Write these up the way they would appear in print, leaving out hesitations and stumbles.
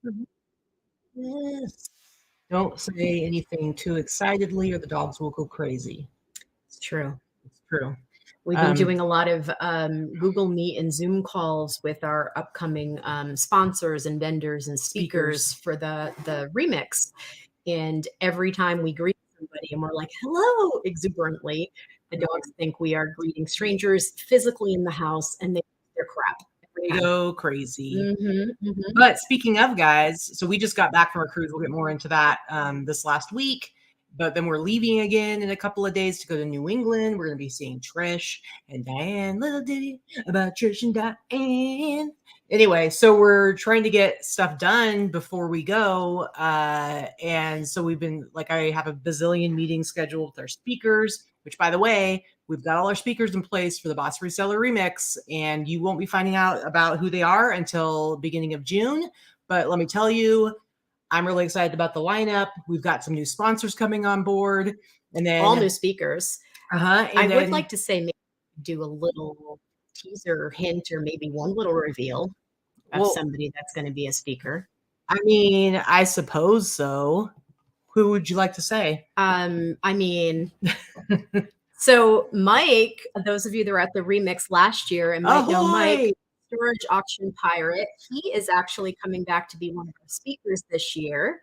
Mhm. Yes. Don't say anything too excitedly or the dogs will go crazy. It's true. It's true. We've been doing a lot of Google Meet and Zoom calls with our upcoming sponsors and vendors and speakers for the remix. And every time we greet somebody and we're like, hello, exuberantly, the dogs think we are greeting strangers physically in the house and they their crap. They go crazy. Mm-hmm. But speaking of guys, so we just got back from our cruise. We'll get more into that this last week. But then we're leaving again in a couple of days to go to New England. We're going to be seeing Trish and Diane. Little ditty about Trish and Diane. Anyway, so we're trying to get stuff done before we go. And so we've been like, I have a bazillion meetings scheduled with our speakers, which by the way, we've got all our speakers in place for the Boss Reseller Remix, and you won't be finding out about who they are until beginning of June. But let me tell you, I'm really excited about the lineup. We've got some new sponsors coming on board, and then all new speakers. I would like to say maybe do a little teaser hint or maybe one little reveal of somebody that's going to be a speaker. I mean, I suppose so. Who would you like to say? I mean, so Mike, those of you that were at the remix last year and might know Mike, Storage Auction Pirate, he is actually coming back to be one of our speakers this year.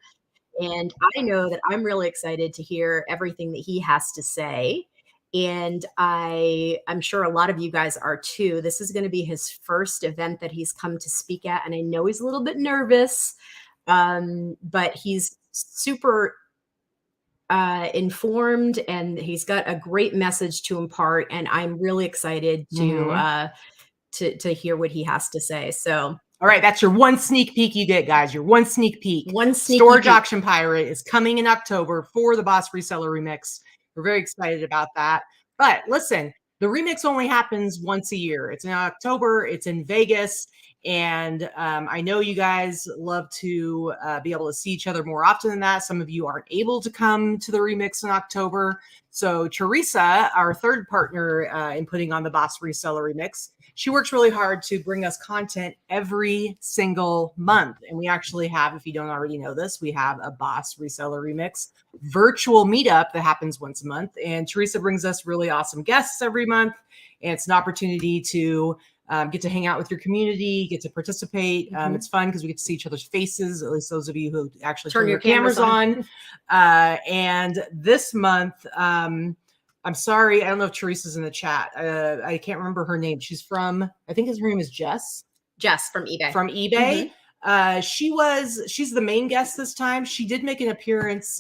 And I know that I'm really excited to hear everything that he has to say. And I'm sure a lot of you guys are too. This is going to be his first event that he's come to speak at. And I know he's a little bit nervous, but he's super informed and he's got a great message to impart. And I'm really excited to hear what he has to say. So all right, that's your one sneak peek you get, guys. Your one sneak peek. Storage Auction Pirate is coming in October for the Boss Reseller Remix. We're very excited about that. But listen, the remix only happens once a year. It's in October. It's in Vegas. And I know you guys love to be able to see each other more often than that. Some of you aren't able to come to the remix in October. So Teresa, our third partner in putting on the Boss Reseller Remix, she works really hard to bring us content every single month. And we actually have, if you don't already know this, we have a Boss Reseller Remix virtual meetup that happens once a month. And Teresa brings us really awesome guests every month. And it's an opportunity to get to hang out with your community, get to participate. It's fun because we get to see each other's faces, at least those of you who actually turn your cameras on. And this month, I'm sorry, I don't know if Teresa's in the chat. I can't remember her name. She's from, I think her name is Jess. Jess from eBay. From eBay. She's the main guest this time. She did make an appearance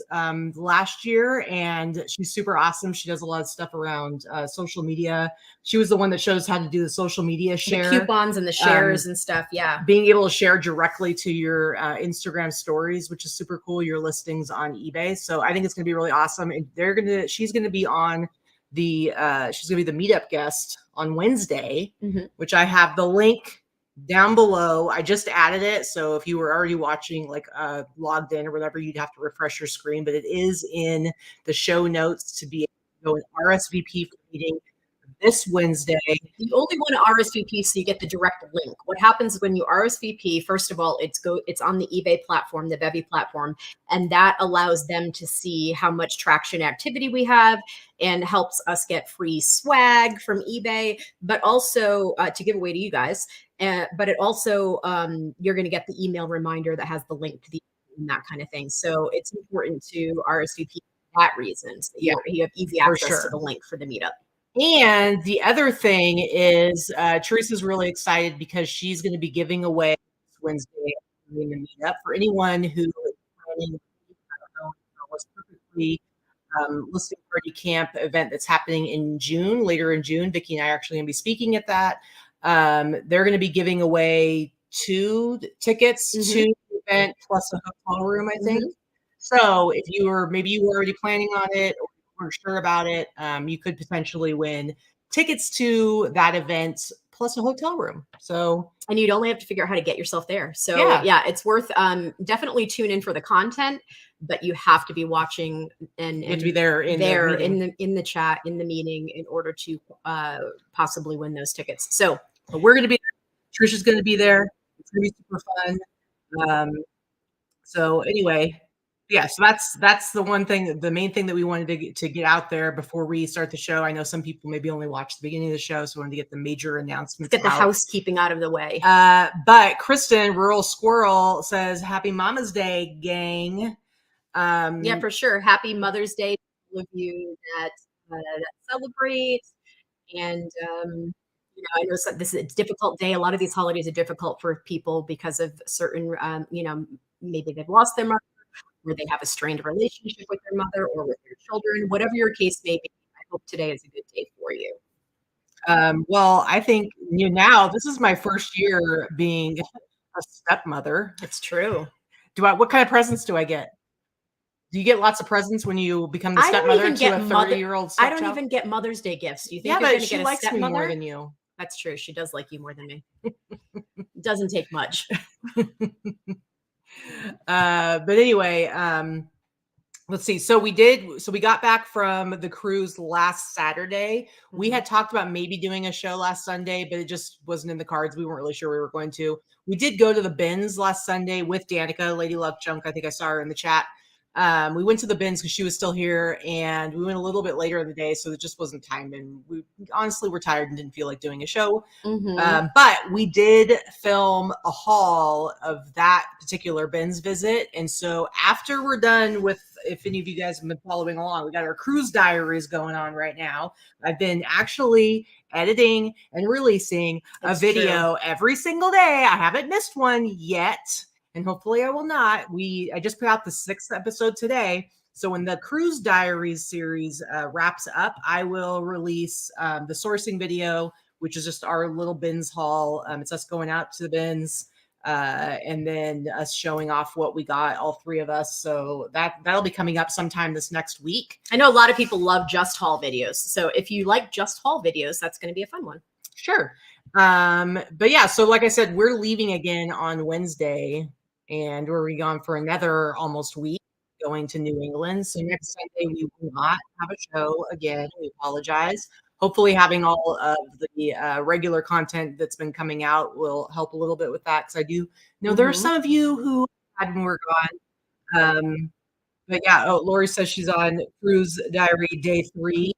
last year, and she's super awesome. She does a lot of stuff around social media. She was the one that showed us how to do the social media share. The coupons and the shares and stuff. Yeah. Being able to share directly to your Instagram stories, which is super cool, your listings on eBay. So I think it's going to be really awesome. And she's going to be on she's going to be the meetup guest on Wednesday, which I have the link down below. I just added it. So if you were already watching, like logged in or whatever, you'd have to refresh your screen, but it is in the show notes to be able to go and RSVP for meeting this Wednesday. You only want to RSVP so you get the direct link. What happens when you RSVP, first of all, it's on the eBay platform, the Bevy platform, and that allows them to see how much traction activity we have and helps us get free swag from eBay, but also to give away to you guys. But it also, you're going to get the email reminder that has the link to the and that kind of thing. So it's important to RSVP for that reason. So you have easy access to the link for the meetup. And the other thing is Teresa's really excited because she's going to be giving away Wednesday in the meetup for anyone who is planning specifically listing party camp event that's happening in June, later in June. Vikki and I are actually going to be speaking at that. They're going to be giving away 2 tickets to the event plus a hotel room, I think. So if you were already planning on it or weren't sure about it, you could potentially win tickets to that event plus a hotel room. So, and you'd only have to figure out how to get yourself there. So yeah, it's worth definitely tune in for the content, but you have to be watching and you have to be there in the chat, in the meeting, in order to possibly win those tickets. So we're going to be there. Trisha's going to be there. It's going to be super fun. So anyway, yeah, so that's the one thing, the main thing that we wanted to get out there before we start the show. I know some people maybe only watch the beginning of the show, so we wanted to get the major announcements. Let's get the housekeeping out of the way. But Kristen, Rural Squirrel, says, "Happy Mama's Day, gang." Yeah, for sure. Happy Mother's Day to all of you that celebrate. And I know this is a difficult day. A lot of these holidays are difficult for people because of certain, maybe they've lost their mother, or they have a strained relationship with their mother or with their children. Whatever your case may be, I hope today is a good day for you. Well, I think now this is my first year being a stepmother. It's true. What kind of presents do I get? Do you get lots of presents when you become the stepmother to a 30-year-old stepchild? I don't even get Mother's Day gifts. Do you think you're going to get a stepmother? Me more than you. That's true. She does like you more than me. It doesn't take much. But anyway, let's see. So we got back from the cruise last Saturday. We had talked about maybe doing a show last Sunday, but it just wasn't in the cards. We weren't really sure we were going to. We did go to the bins last Sunday with Danica, Lady Luck Junk. I think I saw her in the chat. We went to the bins because she was still here, and we went a little bit later in the day, so it just wasn't timed. And we honestly were tired and didn't feel like doing a show. But we did film a haul of that particular bins visit. And so after we're done with, if any of you guys have been following along, we got our cruise diaries going on right now. I've been actually editing and releasing a video every single day. I haven't missed one yet. And hopefully I will not. I just put out the 6th episode today. So when the Cruise Diaries series wraps up, I will release the sourcing video, which is just our little bins haul. It's us going out to the bins and then us showing off what we got, all 3 of us. So that'll be coming up sometime this next week. I know a lot of people love just haul videos. So if you like just haul videos, that's going to be a fun one. Sure. But yeah, so like I said, we're leaving again on Wednesday. And we're gone for another almost week, going to New England. So next Sunday, we will not have a show again. We apologize. Hopefully having all of the regular content that's been coming out will help a little bit with that. Because I do know there are some of you who had when we're gone. But yeah, Lori says she's on Cruise Diary Day 3.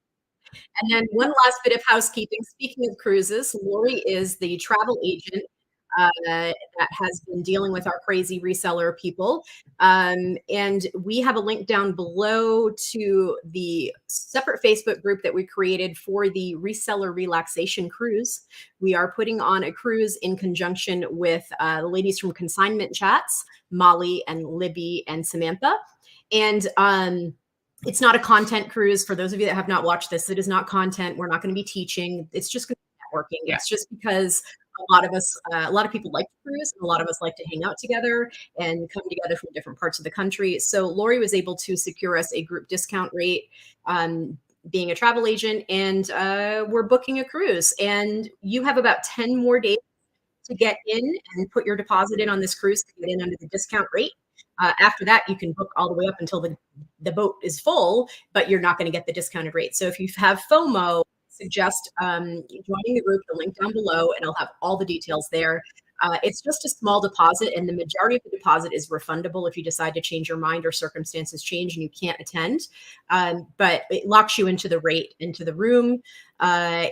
And then one last bit of housekeeping. Speaking of cruises, Lori is the travel agent that has been dealing with our crazy reseller people. And we have a link down below to the separate Facebook group that we created for the Reseller Relaxation Cruise. We are putting on a cruise in conjunction with the ladies from Consignment Chats, Molly and Libby and Samantha. And it's not a content cruise. For those of you that have not watched this, it is not content. We're not going to be teaching. It's just going to be networking. Yeah. It's just because a lot of people like to cruise, and a lot of us like to hang out together and come together from different parts of the country. So Lori was able to secure us a group discount rate, being a travel agent, and we're booking a cruise. And you have about 10 more days to get in and put your deposit in on this cruise to get in under the discount rate. After that, you can book all the way up until the boat is full, but you're not going to get the discounted rate. So if you have FOMO, suggest joining the group, the link down below, and I'll have all the details there. It's just a small deposit, and the majority of the deposit is refundable if you decide to change your mind or circumstances change and you can't attend. But it locks you into the rate, into the room. And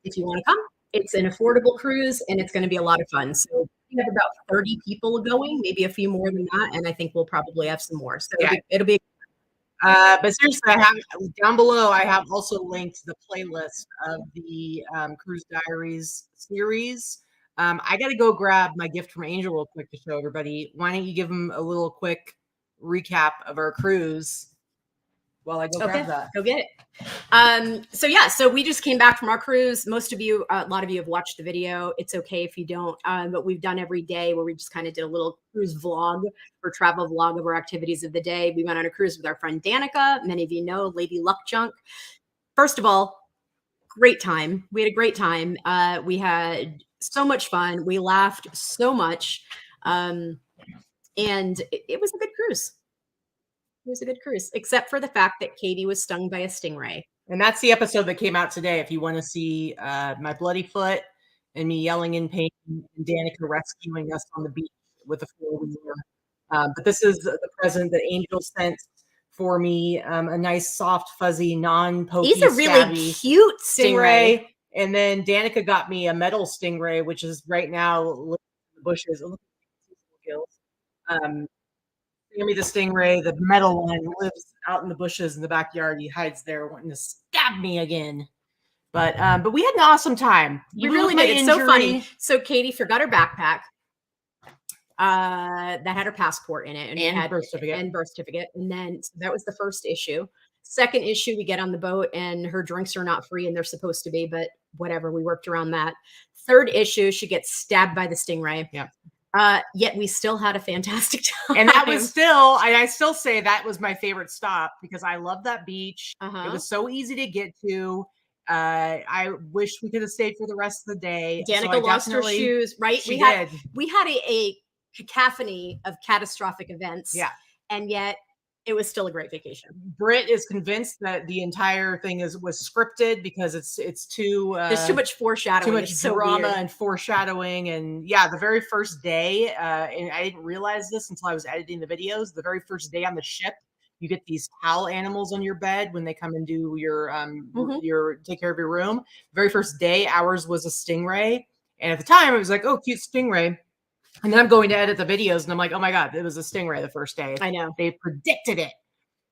if you want to come, it's an affordable cruise, and it's going to be a lot of fun. So we have about 30 people going, maybe a few more than that, and I think we'll probably have some more. So yeah. It'll be but seriously, I have down below, I have also linked the playlist of the Cruise Diaries series. I got to go grab my gift from Angel real quick to show everybody. Why don't you give them a little quick recap of our cruise while I go grab that? Go get it. So we just came back from our cruise. Most of you, a lot of you have watched the video. It's okay if you don't, but we've done every day where we just kind of did a little cruise vlog or travel vlog of our activities of the day. We went on a cruise with our friend Danica. Many of you know Lady Luck Junk. First of all, great time. We had a great time. We had so much fun. We laughed so much. And it was a good cruise. It was a good cruise, except for the fact that Katy was stung by a stingray. And that's the episode that came out today. If you want to see my bloody foot and me yelling in pain and Danica rescuing us on the beach with a 4-wheeler. But this is the present that Angel sent for me. A nice, soft, fuzzy, non-pokey, he's a really cute stingray. And then Danica got me a metal stingray, which is right now in the bushes. Sammy the stingray, the metal one, lives out in the bushes in the backyard. He hides there, wanting to stab me again. But we had an awesome time. We really did. It's so funny. So Katy forgot her backpack that had her passport in it and birth certificate. And then so that was the first issue. Second issue, we get on the boat and her drinks are not free and they're supposed to be, but whatever, we worked around that. Third issue, she gets stabbed by the stingray. Yeah. Yet we still had a fantastic time. And that was still, I still say that was my favorite stop because I love that beach. It was so easy to get to. I wish we could have stayed for the rest of the day. Danica lost her shoes, right? We had a cacophony of catastrophic events. Yeah. And yet it was still a great vacation. Britt is convinced that the entire thing was scripted because it's too there's too much foreshadowing, too much drama and foreshadowing. And yeah, the very first day, and I didn't realize this until I was editing the videos. The very first day on the ship, you get these towel animals on your bed when they come and do your take care of your room. The very first day, ours was a stingray, and at the time, it was like, oh, cute stingray. And then I'm going to edit the videos and I'm like, oh my God, it was a stingray the first day. I know. They predicted it.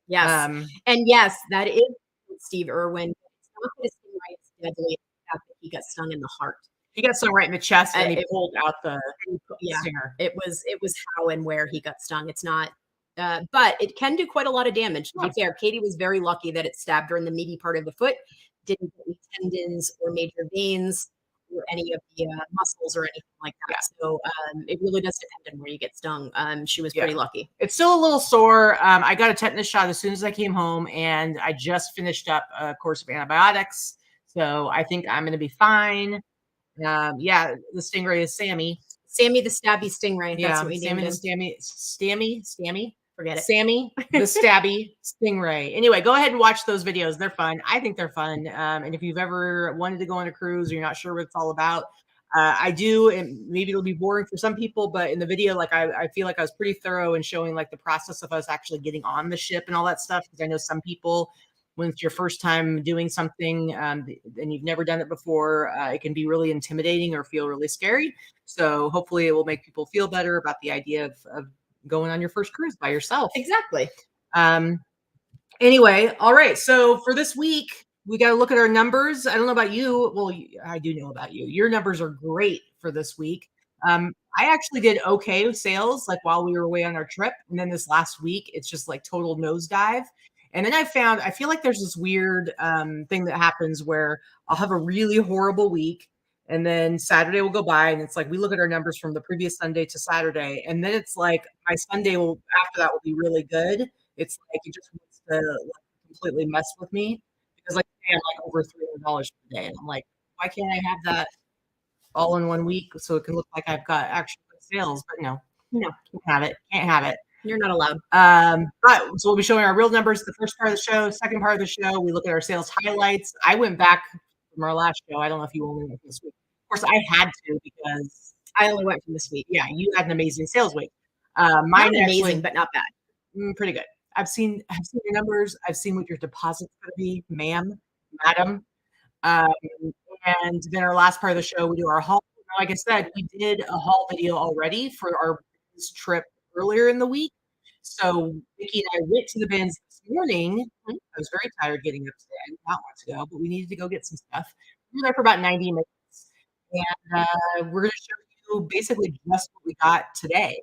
Yes. And yes, that is Steve Irwin. It's not that a stingray is deadly. It's that he got stung in the heart. He got stung right in the chest and he pulled out the stinger. It was how and where he got stung. It's not, but it can do quite a lot of damage. To be fair, Katy was very lucky that it stabbed her in the meaty part of the foot. Didn't get any tendons or major veins or any of the muscles or anything like that. Yeah. So it really does depend on where you get stung. She was pretty lucky. It's still a little sore. I got a tetanus shot as soon as I came home, and I just finished up a course of antibiotics. So I think I'm going to be fine. Yeah, the stingray is Sammy. Sammy the stabby stingray. That's what we named him. Sammy. Forget it. Sammy the stabby stingray. Anyway, go ahead and watch those videos. They're fun. I think they're fun. And if you've ever wanted to go on a cruise or you're not sure what it's all about, I do. And maybe it'll be boring for some people, but in the video, like I feel like I was pretty thorough in showing like the process of us actually getting on the ship and all that stuff. Because I know some people, when it's your first time doing something and you've never done it before, it can be really intimidating or feel really scary. So hopefully it will make people feel better about the idea of going on your first cruise by yourself. Exactly. Anyway, all right. So for this week, we got to look at our numbers. I don't know about you. Well, I do know about you. Your numbers are great for this week. I actually did okay with sales like while we were away on our trip. And then this last week, it's just like total nosedive. And then I feel like there's this weird thing that happens where I'll have a really horrible week. And then Saturday will go by and it's like, we look at our numbers from the previous Sunday to Saturday. And then it's like my Sunday after that will be really good. It's like, it just wants to like, completely mess with me because like, I'm like over $300 per day. And I'm like, why can't I have that all in one week so it can look like I've got actual sales? But no, can't have it. You're not allowed. But so we'll be showing our real numbers the first part of the show. Second part of the show, we look at our sales highlights. I went back from our last show. I don't know if you only went this week. Of course, I had to because I only went from this week. Yeah, you had an amazing sales week. Mine amazing, but not bad. Pretty good. I've seen your numbers. I've seen what your deposit's going to be, ma'am, madam. And then our last part of the show, we do our haul. Like I said, we did a haul video already for our trip earlier in the week. So Vikki and I went to the bins this morning. I was very tired getting up today. I did not want to go, but we needed to go get some stuff. We were there for about 90 minutes. And we're going to show you basically just what we got today.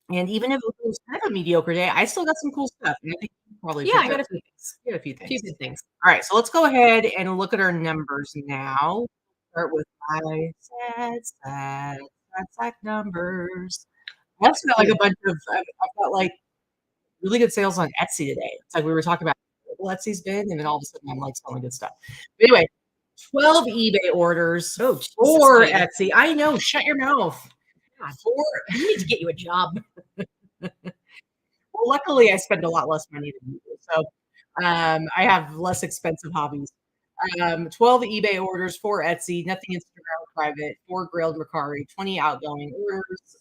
And even if it was kind of a mediocre day, I still got some cool stuff. And I think probably I got a few things. You got a few things. Few good things. All right, so let's go ahead and look at our numbers now. Start with my sad numbers. I also got like a bunch of. I've got like really good sales on Etsy today. It's like we were talking about Etsy's been, and then all of a sudden I'm like selling good stuff. But anyway, 12 eBay orders for Etsy. I know. Shut your mouth. You need to get you a job. Well, luckily I spend a lot less money than you do. So I have less expensive hobbies. 12 eBay orders for Etsy, nothing Instagram private, 4 grilled Ricari, 20 outgoing orders,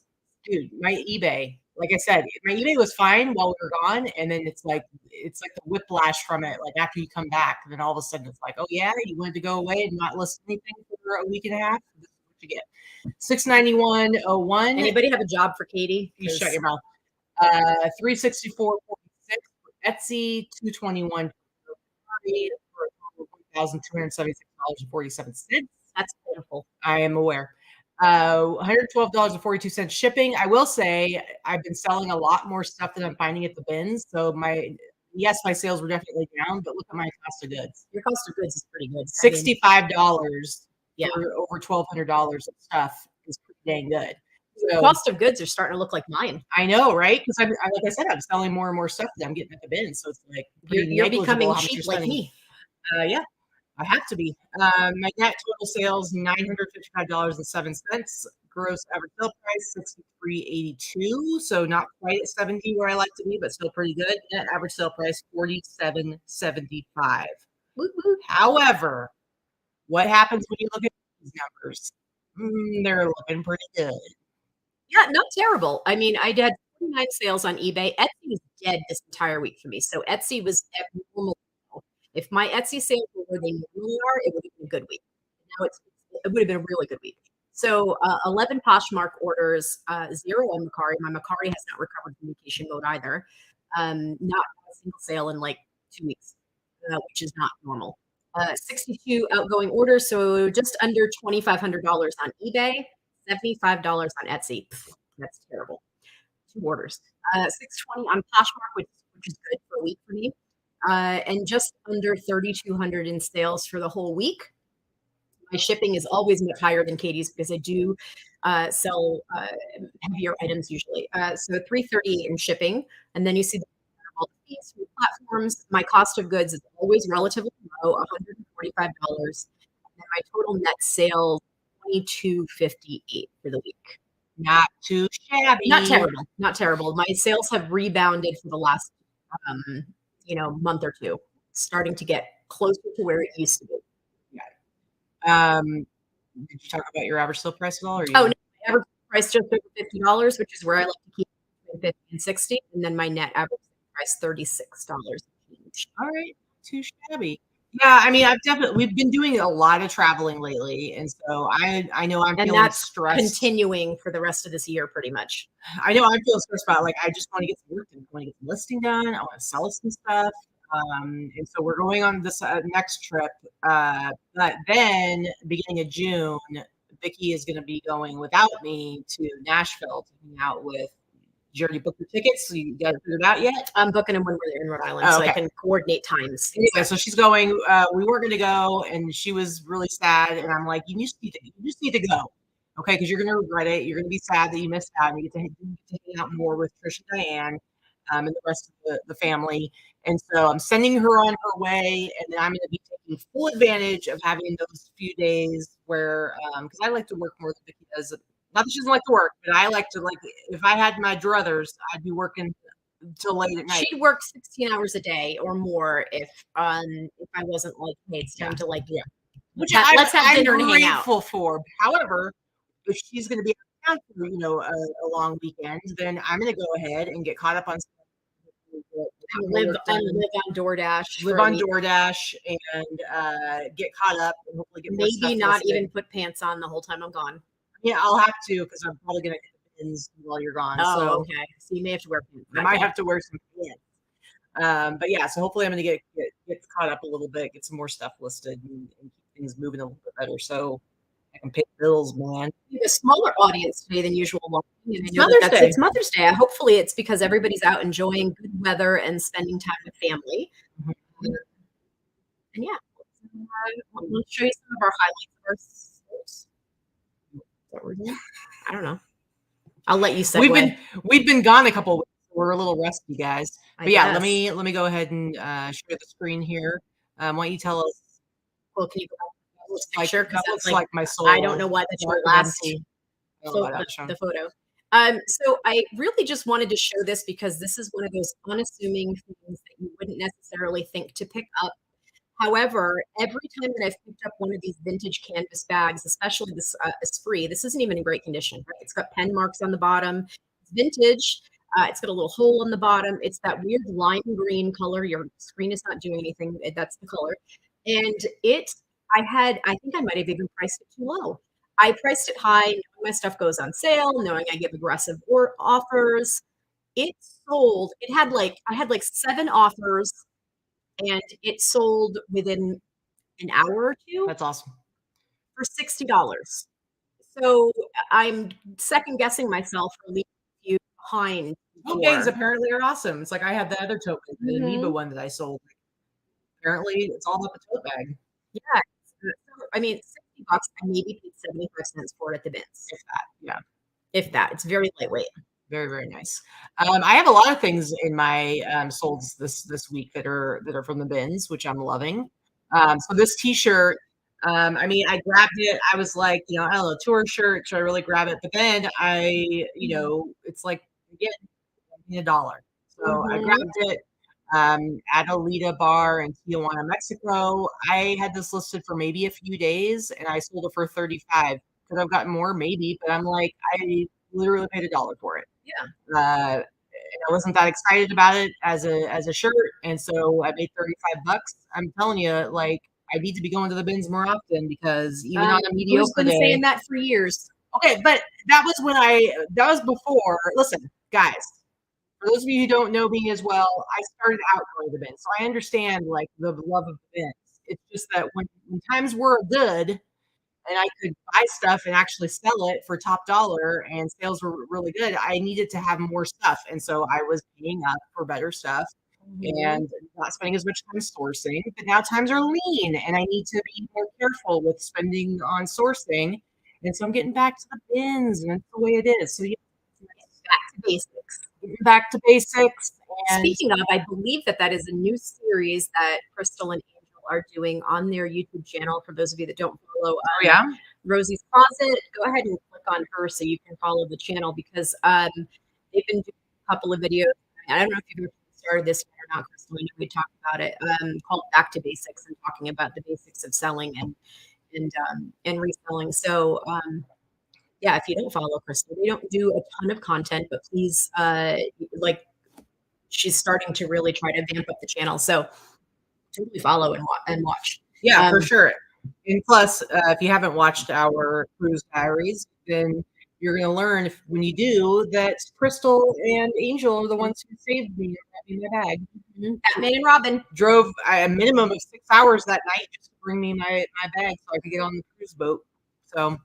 Dude, my eBay, like I said, my eBay was fine while we were gone, and then it's like the whiplash from it. Like after you come back, and then all of a sudden it's like, oh yeah, you wanted to go away and not list anything for a week and a half. This is what you get. 691.01. Anybody have a job for Katy? You shut your mouth. 364.46 for Etsy, 221 for $1,276.47. That's beautiful. I am aware. $112.42 shipping. I will say I've been selling a lot more stuff than I'm finding at the bins. So my sales were definitely down, but look at my cost of goods. Your cost of goods is pretty good. $65 for over $1,200 of stuff is pretty dang good. So, cost of goods are starting to look like mine. I know, right? Because like I said, I'm selling more and more stuff that I'm getting at the bins. So it's like you're becoming cheap like me. Yeah. I have to be. My net total sales, $955.07. Gross average sale price, $63.82. So not quite at 70 where I like to be, but still pretty good. Net average sale price, $47.75. However, what happens when you look at these numbers? They're looking pretty good. Yeah, not terrible. I mean, I did 29 sales on eBay. Etsy was dead this entire week for me. So Etsy was abnormal. If my Etsy sales were where they normally are, it would have been a good week. Now it would have been a really good week. So 11 Poshmark orders, 0 on Mercari. My Mercari has not recovered from vacation mode either. Not a single sale in like 2 weeks, which is not normal. 62 outgoing orders, so just under $2,500 on eBay, $75 on Etsy. That's terrible. 2 orders. 620 on Poshmark, which is good for a week for me. And just under 3,200 in sales for the whole week. My shipping is always much higher than Katy's because I do sell heavier items usually. So $338 in shipping, and then you see all the fees from the platforms. My cost of goods is always relatively low, $145. And then my total net sales, $22.58 for the week. Not too shabby. Not terrible. Not terrible. My sales have rebounded for the last month or two, starting to get closer to where it used to be. Yeah. Did you talk about your average sale price at all? No, my average price just over $50, which is where I like to keep between $50 and $60, and then my net average price $36 each. All right, too shabby. Yeah, I mean, we've been doing a lot of traveling lately, and so I know I'm feeling stressed. Continuing for the rest of this year, pretty much. I know I'm feeling stressed about I just want to get some work done. I want to get some listing done. I want to sell some stuff, and so we're going on this next trip. But then, beginning of June, Vikki is going to be going without me to Nashville to hang out with. Did you already book your tickets? So you guys figured it out yet? I'm booking them when we're there in Rhode Island, so I can coordinate times. Anyway, so she's going. We weren't going to go, and she was really sad. And I'm like, you just need to go, okay? Because you're going to regret it. You're going to be sad that you missed out, and you get to hang out more with Trish and Diane, and the rest of the family. And so I'm sending her on her way, and then I'm going to be taking full advantage of having those few days where, because I like to work more than Vikki does. Not that she doesn't like to work, but I like to if I had my druthers, I'd be working till late at night. She'd work 16 hours a day or more if I wasn't like, hey, it's time to Which let's have dinner and hang out. I'm grateful for. However, if she's going to be out for a long weekend, then I'm going to go ahead and get caught up on live on DoorDash. Live on DoorDash and get caught up and hopefully get maybe not even put pants on the whole time I'm gone. Yeah, I'll have to because I'm probably going to hit the pins while you're gone. Oh, so, okay. So you may have to wear pants. I might have to wear some pants. But yeah, so hopefully I'm going to get caught up a little bit, get some more stuff listed, and keep things moving a little bit better so I can pay bills, man. We have a smaller audience today than usual. It's Mother's Day. It's Mother's Day. Hopefully it's because everybody's out enjoying good weather and spending time with family. Mm-hmm. And yeah, we'll show you some of our highlights of our stores. I don't know. I'll let you segue. We've been gone a couple of weeks. We're a little rusty, guys. But yeah, let me go ahead and share the screen here. Why don't you tell us? Well, can you go back to that picture? That looks like my soul. I don't know why that's your last the photo. So I really just wanted to show this because this is one of those unassuming things that you wouldn't necessarily think to pick up. However, every time that I've picked up one of these vintage canvas bags, especially this is free, this isn't even in great condition, right? It's got pen marks on the bottom. It's vintage. It's got a little hole in the bottom. It's that weird lime green color. Your screen is not doing anything. That's the color. And I think I might have even priced it too low. I priced it high, knowing my stuff goes on sale, knowing I give aggressive offers. It sold. I had like 7 offers, and it sold within an hour or 2 That's awesome. for $60. So I'm second guessing myself for leaving you behind. Tote bags apparently are awesome. It's like I have the other tote bag, the amoeba one that I sold. Apparently, it's all about the tote bag. Yeah. I mean, $60, I maybe paid 75 cents for it at the bins. If that, yeah. If that. It's very lightweight. Very, very nice. I have a lot of things in my solds this week that are from the bins, which I'm loving. So this T-shirt, I mean, I grabbed it. I was like, I don't know, tour shirt. Should I really grab it? But then it's like, again, $1. So I grabbed it at a Lita bar in Tijuana, Mexico. I had this listed for maybe a few days, and I sold it for $35. Could I've gotten more? Maybe, but I'm like, I literally paid $1 for it. Yeah. And I wasn't that excited about it as a shirt, and so I made $35. I'm telling you, like, I need to be going to the bins more often because even on a mediocre day, saying that for years. Okay, but that was before. Listen, guys, for those of you who don't know me as well, I started out going to the bins, so I understand like the love of the bins. It's just that when times were good and I could buy stuff and actually sell it for top dollar and sales were really good, I needed to have more stuff. And so I was paying up for better stuff and not spending as much time sourcing. But now times are lean and I need to be more careful with spending on sourcing. And so I'm getting back to the bins, and that's the way it is. So back to basics. Back to basics. And speaking of, I believe that is a new series that Crystal and are doing on their YouTube channel. For those of you that don't follow Rosie's Closet, go ahead and click on her so you can follow the channel because they've been doing a couple of videos. I don't know if you've ever started this one or not, Crystal. I know we talked about it, called Back to Basics and talking about the basics of selling and reselling. So if you don't follow Crystal, they don't do a ton of content, but please she's starting to really try to vamp up the channel. So totally follow and watch. Yeah, for sure. And plus, if you haven't watched our cruise diaries, then you're going to learn when you do that Crystal and Angel are the ones who saved me in my bag. Batman and Robin drove a minimum of 6 hours that night just to bring me my bag so I could get on the cruise boat. So,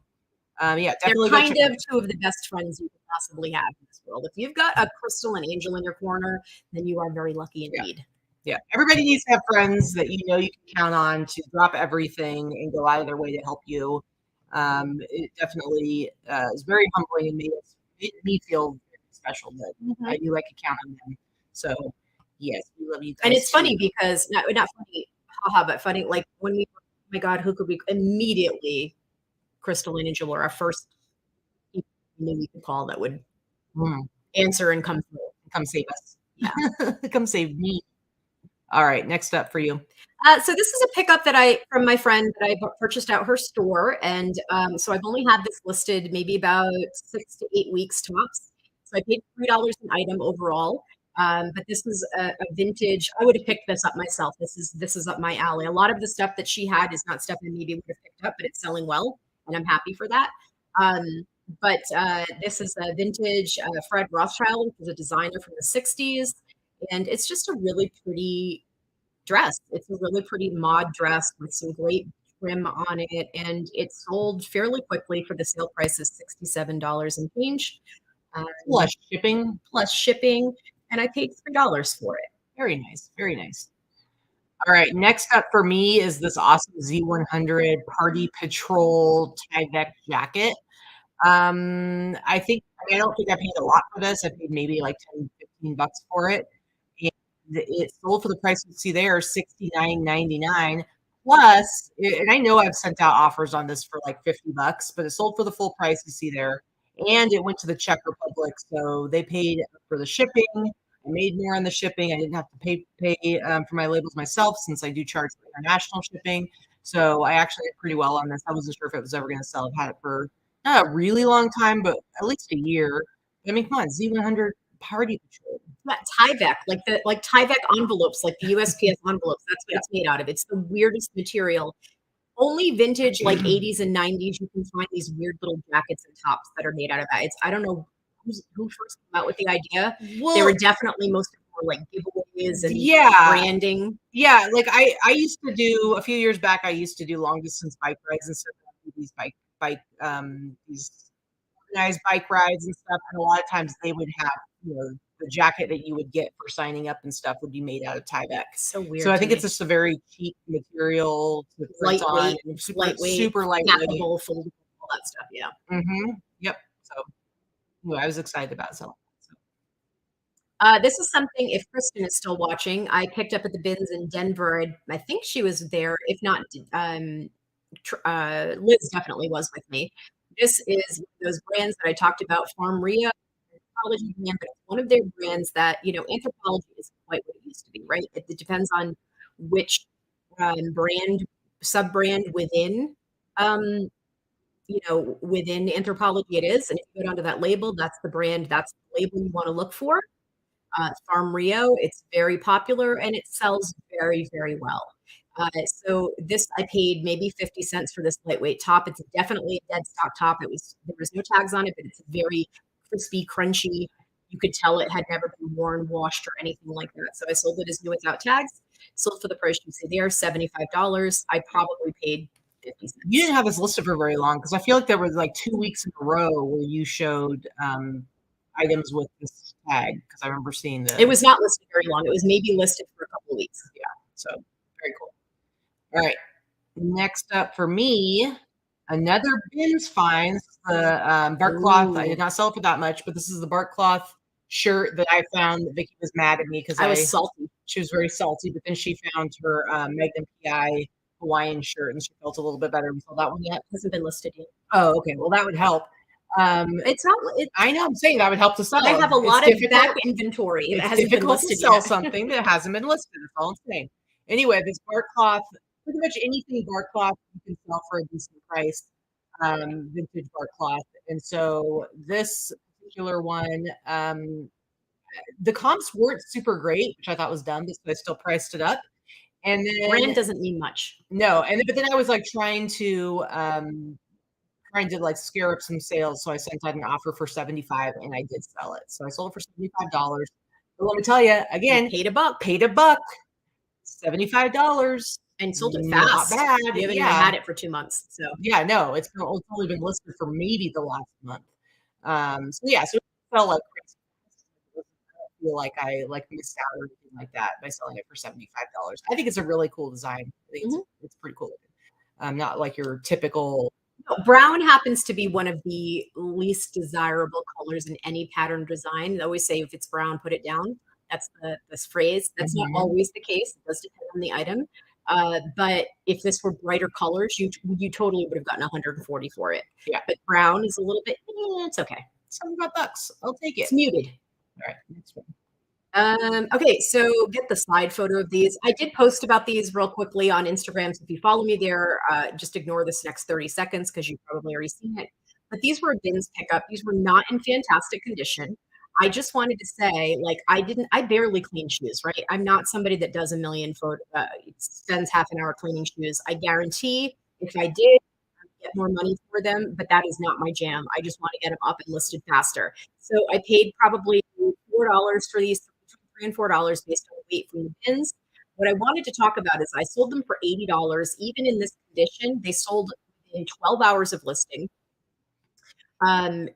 definitely. They're kind of 2 of the best friends you could possibly have in this world. If you've got a Crystal and Angel in your corner, then you are very lucky indeed. Yeah, everybody needs to have friends that you can count on to drop everything and go out of their way to help you. It definitely is very humbling and made me feel very special that I knew I could count on them. So, yes, we love you guys. And it's funny because, not funny, haha, but funny, like when we, oh my God, who could we immediately, Crystal and Angel were our first people we could call that would answer and come through. Come save us. Yeah. Come save me. All right, next up for you. So this is a pickup from my friend that I purchased out her store. And so I've only had this listed maybe about 6 to 8 weeks tops. So I paid $3 an item overall. But this is a vintage. I would have picked this up myself. This is up my alley. A lot of the stuff that she had is not stuff I maybe would have picked up, but it's selling well. And I'm happy for that. But this is a vintage Fred Rothschild, which is a designer from the 60s. And it's just a really pretty dress. It's a really pretty mod dress with some great trim on it. And it sold fairly quickly for the sale price of $67 and change. Plus shipping. And I paid $3 for it. Very nice. Very nice. All right. Next up for me is this awesome Z100 Party Patrol Tyvek jacket. I don't think I paid a lot for this. I paid maybe like $10-15 for it. It sold for the price you see there, $69.99. Plus, and I know I've sent out offers on this for like $50, but it sold for the full price you see there. And it went to the Czech Republic, so they paid for the shipping. I made more on the shipping. I didn't have to pay for my labels myself since I do charge for international shipping. So I actually did pretty well on this. I wasn't sure if it was ever going to sell. I've had it for not a really long time, but at least a year. I mean, come on, Z100 Party Patrol. Yeah, Tyvek, like Tyvek envelopes, like the USPS envelopes. That's what it's made out of. It's the weirdest material. Only vintage, like 80s and 90s, you can find these weird little jackets and tops that are made out of that. I don't know who first came out with the idea. Well, they were definitely most of them were like giveaways and branding. Yeah, like I used to do a few years back. I used to do long distance bike rides and stuff. These these organized bike rides and stuff. And a lot of times they would have, the jacket that you would get for signing up and stuff would be made out of Tyvek. So weird. So I think it's just a very cheap material to print on, super lightweight, foldable, all that stuff. Yeah. Yep. So I was excited about selling. This is something, if Kristen is still watching, I picked up at the bins in Denver. I think she was there. If not, Liz definitely was with me. This is those brands that I talked about, Farm Rio, Anthropology brand, but it's one of their brands that, Anthropology isn't quite what it used to be, right? It depends on which brand, sub-brand within, within Anthropology it is. And if you go down to that label, that's the brand, that's the label you want to look for. Farm Rio, it's very popular and it sells very, very well. So this, I paid maybe 50 cents for this lightweight top. It's definitely a dead stock top. There was no tags on it, but it's very crispy, crunchy. You could tell it had never been worn, washed, or anything like that. So I sold it as new without tags. Sold for the price you see there, $75. I probably paid 50 cents. You didn't have this listed for very long because I feel like there was like 2 weeks in a row where you showed items with this tag, because I remember seeing it was not listed very long. It was maybe listed for a couple of weeks. Yeah, so very cool. All right, next up for me, another bins finds, the bark cloth. I did not sell it for that much, but this is the bark cloth shirt that I found that Vikki was mad at me because I was salty. She was very salty, but then she found her Magnum PI Hawaiian shirt and she felt a little bit better. We saw that one yet? It hasn't been listed yet. Oh, okay. Well, that would help. It's not. I know. I'm saying that would help to sell. I have a lot of back inventory. It's difficult to sell something that hasn't been listed. That's all I'm saying. Anyway, this bark cloth, pretty much anything bark cloth you can sell for a decent price, vintage bark cloth. And so this particular one, the comps weren't super great, which I thought was dumb, because I still priced it up. And then brand doesn't mean much. No, but then I was like trying to like scare up some sales. So I sent out an offer for $75 and I did sell it. So I sold it for $75. But let me tell you again, paid a buck, $75 and sold it fast. Not bad. You haven't even had it for 2 months. So yeah, no, it's only been listed for maybe the last month. So it felt like crazy. I feel like I missed out or anything like that by selling it for $75. I think it's a really cool design. I think it's pretty cool. Not like your typical. No, brown happens to be one of the least desirable colors in any pattern design. They always say, if it's brown, put it down. That's this phrase. That's not always the case. It does depend on the item. But if this were brighter colors, you totally would have gotten 140 for it. Yeah. But brown is a little bit, it's okay. $75. I'll take it. It's muted. All right, next one. Okay, so get the side photo of these. I did post about these real quickly on Instagram. So if you follow me there, just ignore this next 30 seconds because you've probably already seen it. But these were a bins pickup. These were not in fantastic condition. I just wanted to say, I barely clean shoes, right? I'm not somebody that does a million spends half an hour cleaning shoes. I guarantee if I did, I'd get more money for them, but that is not my jam. I just want to get them up and listed faster. So I paid probably $4 for these, between $3 and $4 based on the weight from the bins. What I wanted to talk about is I sold them for $80. Even in this condition, they sold in 12 hours of listing. John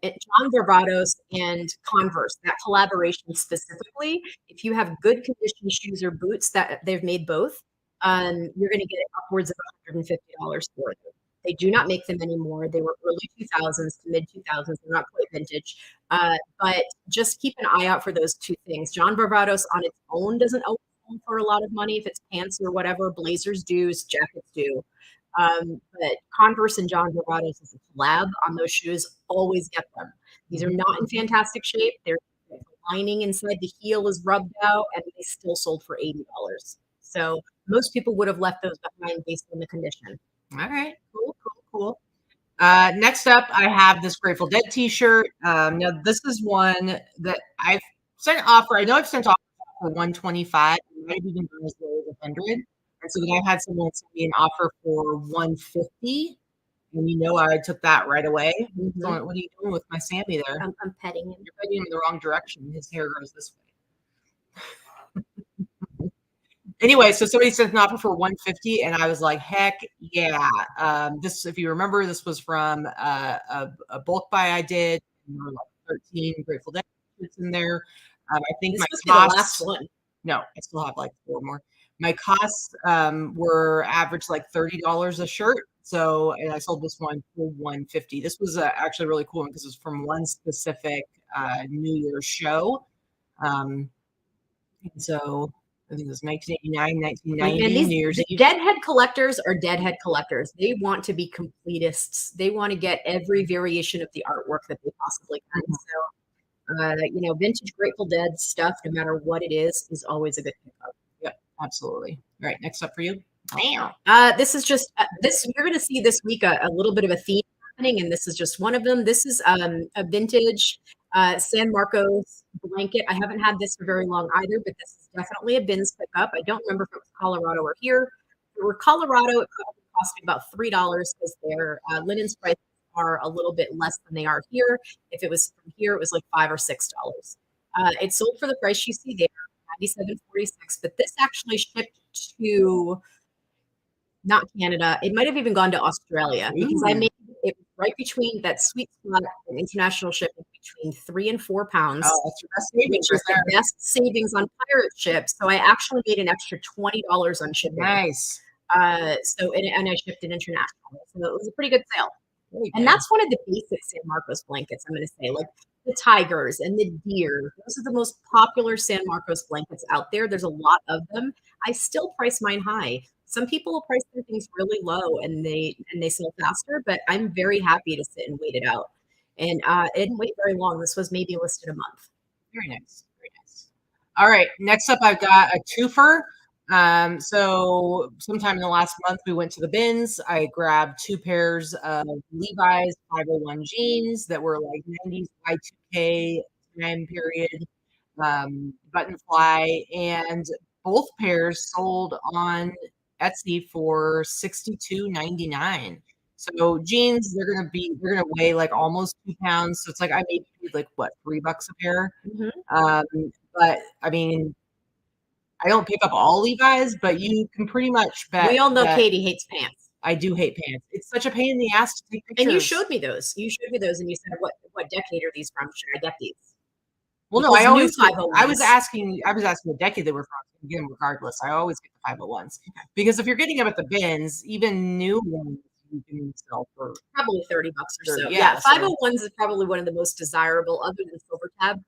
Dorados and Converse, that collaboration specifically, if you have good condition shoes or boots that they've made both, you're going to get upwards of $150 for them. They do not make them anymore. They were early 2000s to mid 2000s. They're not quite vintage, but just keep an eye out for those two things. John Dorados on its own doesn't always sell for a lot of money. If it's pants or whatever, blazers do, jackets do. But Converse and John Dorados is a collab on those shoes. Always get them. These are not in fantastic shape. They're lining inside the heel is rubbed out, and they still sold for $80. So most people would have left those behind based on the condition. All right, cool. Next up, I have this Grateful Dead T-shirt. Now this is one that I've sent offer. I know I've sent offer for 125. I might have even gone as low as 100. And so then I had someone send me an offer for 150. And I took that right away. Mm-hmm. So what are you doing with my Sammy there? I'm petting him. You're petting him in the wrong direction. His hair grows this way. Anyway, so somebody sent an offer for 150, and I was like, heck yeah. This, if you remember, this was from a bulk buy I did. And there were like 13 Grateful Dead shirts in there. I think this my costs, the last one. No, I still have like 4 more. My costs were average like $30 a shirt. So, and I sold this one for 150. This was actually really cool because it was from one specific New Year's show. And so I think it was 1989, 1990. And these New Year's Eve. deadhead collectors are deadhead collectors. They want to be completists. They want to get every variation of the artwork that they possibly can. So, vintage Grateful Dead stuff, no matter what it is always a good pickup. Yep, absolutely. All right, next up for you. This is just this. You're going to see this week a little bit of a theme happening, and this is just one of them. This is a vintage San Marcos blanket. I haven't had this for very long either, but this is definitely a bins pickup. I don't remember if it was Colorado or here. If it were Colorado, it probably cost me about $3 because their linens prices are a little bit less than they are here. If it was from here, it was like $5 or $6. It sold for the price you see there, $97.46. But this actually shipped to not Canada. It might have even gone to Australia because I made it right between that sweet spot in international shipping between 3 and 4 pounds. Oh, that's your best savings. Which is the best savings on pirate ships. So I actually made an extra $20 on shipping. Nice. And I shipped it international. So it was a pretty good sale. And that's one of the basic San Marcos blankets, I'm going to say, like the tigers and the deer. Those are the most popular San Marcos blankets out there. There's a lot of them. I still price mine high. Some people will price their things really low and they sell faster, but I'm very happy to sit and wait it out. And it didn't wait very long. This was maybe listed a month. Very nice. Very nice. All right. Next up, I've got a twofer. So sometime in the last month, we went to the bins. I grabbed 2 pairs of Levi's 501 jeans that were like 90s Y2K time period, button fly, and both pairs sold on Etsy for $62.99. So jeans, they're gonna weigh like almost 2 pounds. So it's like I paid like what, $3 a pair. Mm-hmm. But I mean, I don't pick up all Levi's, but you can pretty much bet. We all know Katy hates pants. I do hate pants. It's such a pain in the ass to take pictures. And you showed me those. And you said, what decade are these from? Should I get these? Well, no, I was asking the decade they were from. Again, regardless, I always get the 501s because if you're getting them at the bins, even new ones you can sell for probably $30 or so. Yeah, 501s is probably one of the most desirable, other than Silver Tab,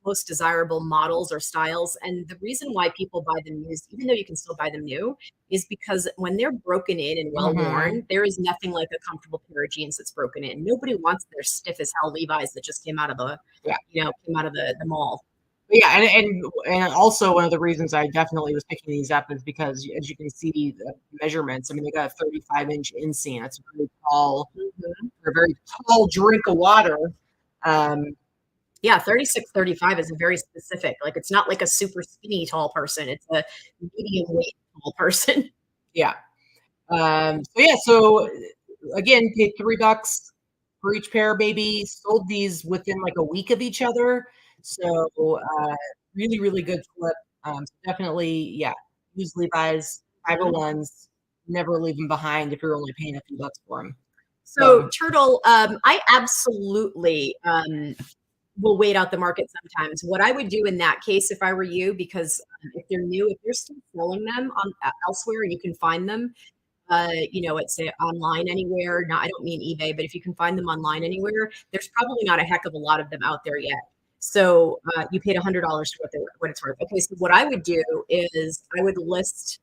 most desirable models or styles. And the reason why people buy them used, even though you can still buy them new, is because when they're broken in and well worn, there is nothing like a comfortable pair of jeans that's broken in. Nobody wants their stiff as hell Levi's that just came out of the mall. Yeah, and also one of the reasons I definitely was picking these up is because, as you can see, the measurements. I mean, they got a 35-inch inseam. That's a very tall drink of water. 36, 35 is a very specific. Like, it's not like a super skinny tall person. It's a medium weight tall person. Yeah. So again, paid $3 for each pair, baby. Sold these within like a week of each other. So really, really good flip. So definitely, use Levi's 501s. Never leave them behind if you're only paying a few bucks for them. So Turtle, I absolutely will wait out the market sometimes. What I would do in that case, if I were you, because if they're new, if you're still selling them on elsewhere and you can find them, let's say online anywhere. Now, I don't mean eBay, but if you can find them online anywhere, there's probably not a heck of a lot of them out there yet. So you paid $100 for what it's worth. Okay, so what I would do is I would list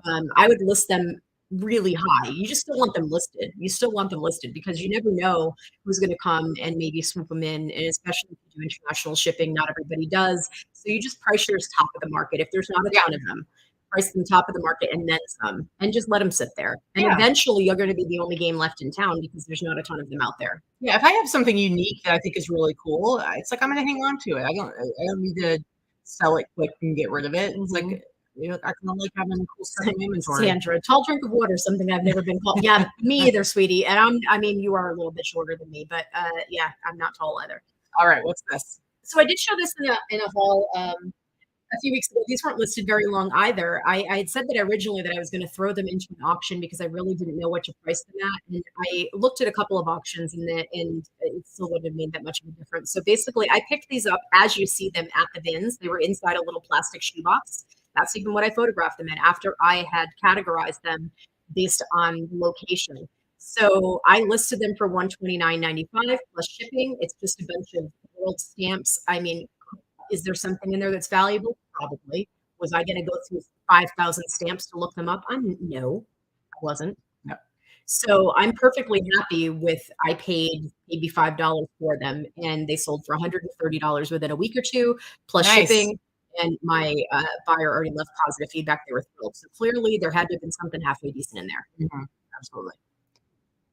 them really high. You just still want them listed. You still want them listed because you never know who's going to come and maybe swoop them in. And especially if you do international shipping, not everybody does. So you just price yours top of the market. If there's not a ton of them, price them top of the market and then some, and just let them sit there. And eventually you're going to be the only game left in town because there's not a ton of them out there. Yeah, if I have something unique that I think is really cool, it's like I'm going to hang on to it. I don't need to sell it quick and get rid of it. It's like, you know, I can like having cool stuff in inventory. Sandra, tall drink of water, something I've never been called. Yeah, me either, sweetie. And I mean, you are a little bit shorter than me, but yeah, I'm not tall either. All right, what's this? So I did show this in a haul a few weeks ago. These weren't listed very long either. I had said that originally that I was going to throw them into an auction because I really didn't know what to price them at. And I looked at a couple of auctions and it still wouldn't have made that much of a difference. So basically I picked these up as you see them at the bins. They were inside a little plastic shoebox. That's even what I photographed them in after I had categorized them based on location. So I listed them for $129.95 plus shipping. It's just a bunch of world stamps. I mean, is there something in there that's valuable? Probably. Was I going to go through 5,000 stamps to look them up? No, I wasn't. No. So I'm perfectly happy with, I paid maybe $5 for them and they sold for $130 within a week or two, plus shipping. And my buyer already left positive feedback. They were thrilled. So clearly there had to have been something halfway decent in there. Absolutely.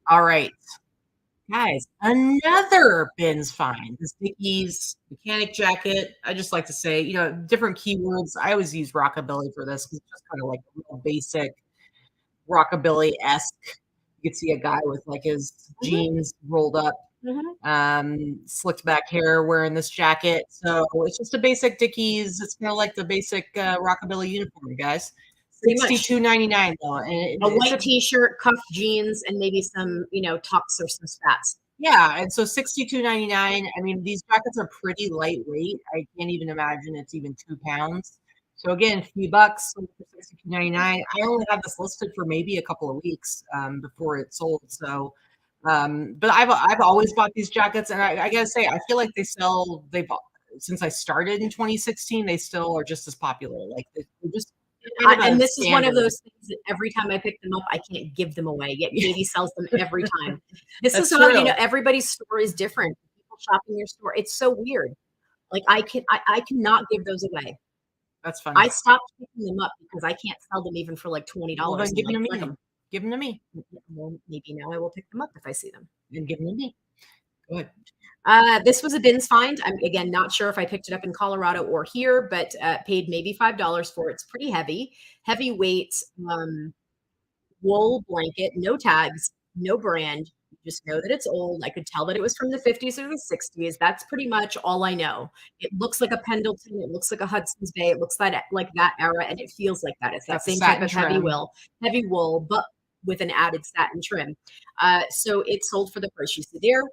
All right. Guys, another bins find. This Vikki's mechanic jacket. I just like to say, you know, different keywords. I always use rockabilly for this because it's just kind of like a real basic rockabilly-esque. You could see a guy with like his jeans rolled up, slicked back hair wearing this jacket. So it's just a basic Dickies. It's kind of like the basic rockabilly uniform, guys. $62.99 though, and a white T-shirt, cuff jeans, and maybe some, you know, tux or some spats. Yeah, and so $62.99. I mean, these jackets are pretty lightweight. I can't even imagine it's even 2 pounds. So again, a few bucks for $62.99. I only had this listed for maybe a couple of weeks before it sold. So, but I've always bought these jackets, and I gotta say, I feel like since I started in 2016, they still are just as popular. Like they're just. And this is one of those things that every time I pick them up, I can't give them away. Yet Katy sells them every time. This is how, you know, everybody's store is different. People shop in your store. It's so weird. Like I cannot give those away. That's funny. I stopped picking them up because I can't sell them even for like $20. Well, then give them to me. Give them to me. Well, maybe now I will pick them up if I see them. And give them to me. Go ahead. This was a bins find. I'm again not sure if I picked it up in Colorado or here, but paid maybe $5 for it. It's pretty heavyweight wool blanket, no tags, no brand. You just know that it's old. I could tell that it was from the 50s or the 60s. That's pretty much all I know. It looks like a Pendleton. It looks like a Hudson's Bay. It looks like that era, and it feels like that. It's that same type of heavy wool, but with an added satin trim. So it sold for the price you see there.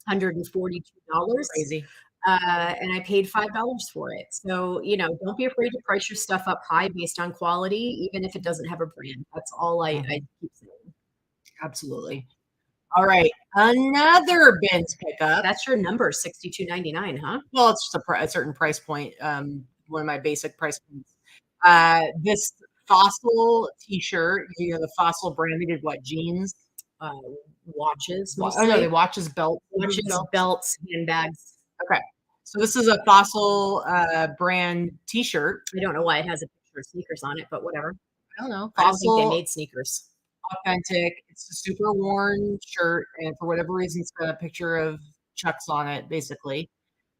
$142. Crazy. And I paid $5 for it. So, you know, don't be afraid to price your stuff up high based on quality, even if it doesn't have a brand. That's all I keep saying. Absolutely. All right. Another bins pickup. That's your number, $62.99, huh? Well, it's just a certain price point. One of my basic price points. This Fossil T-shirt, you know, the Fossil brand, they did what? Jeans? Watches. Oh no, they watches, belts, handbags. Okay, so this is a Fossil brand T-shirt. I don't know why it has a picture of sneakers on it, but whatever. I don't know. Fossil, I don't think they made sneakers. Authentic. It's a super worn shirt, and for whatever reason, it's got a picture of Chucks on it. Basically,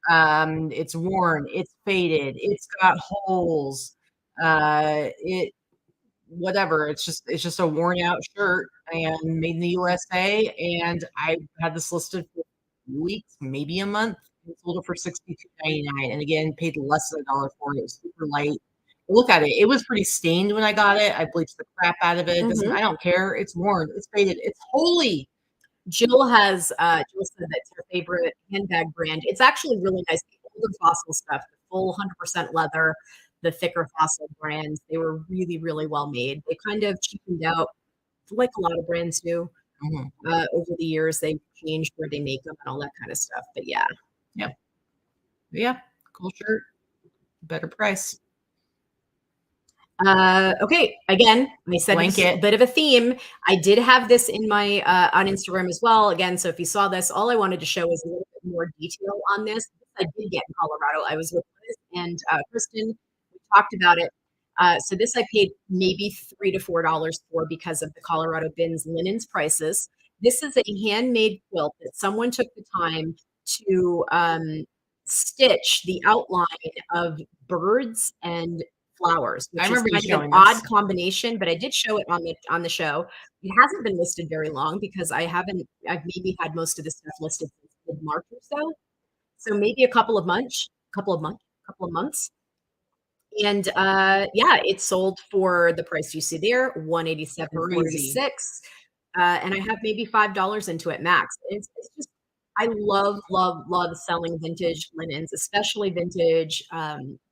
it's worn. It's faded. It's got holes. Whatever. It's just a worn out shirt and made in the USA. And I had this listed for weeks, maybe a month. I sold it for $62.99, and again paid less than $1 for it. It was super light. Look at it. It was pretty stained when I got it. I bleached the crap out of it. I don't care. It's worn. It's faded. It's holy. Jill said that's her favorite handbag brand. It's actually really nice. The older Fossil stuff, the full 100% leather. The thicker Fossil brands, they were really, really well made. They kind of cheapened out, like a lot of brands do. Over the years, they changed where they make them and all that kind of stuff. But yeah, cool shirt, better price. Okay, again, I said Blanket. a bit of a theme. I did have this in my on Instagram as well. Again, so if you saw this, all I wanted to show was a little bit more detail on this. I did get in Colorado. I was with Liz and Kristen. We talked about it. So this I paid maybe $3 to $4 for because of the Colorado bins linens prices. This is a handmade quilt that someone took the time to stitch the outline of birds and flowers, which is kind of an odd combination, but I did show it on the show. It hasn't been listed very long because I've maybe had most of the stuff listed since mid-March or so. So maybe a couple of months. And yeah, it sold for the price you see there, $187.46. And I have maybe $5 into it max. It's just, I love selling vintage linens, especially vintage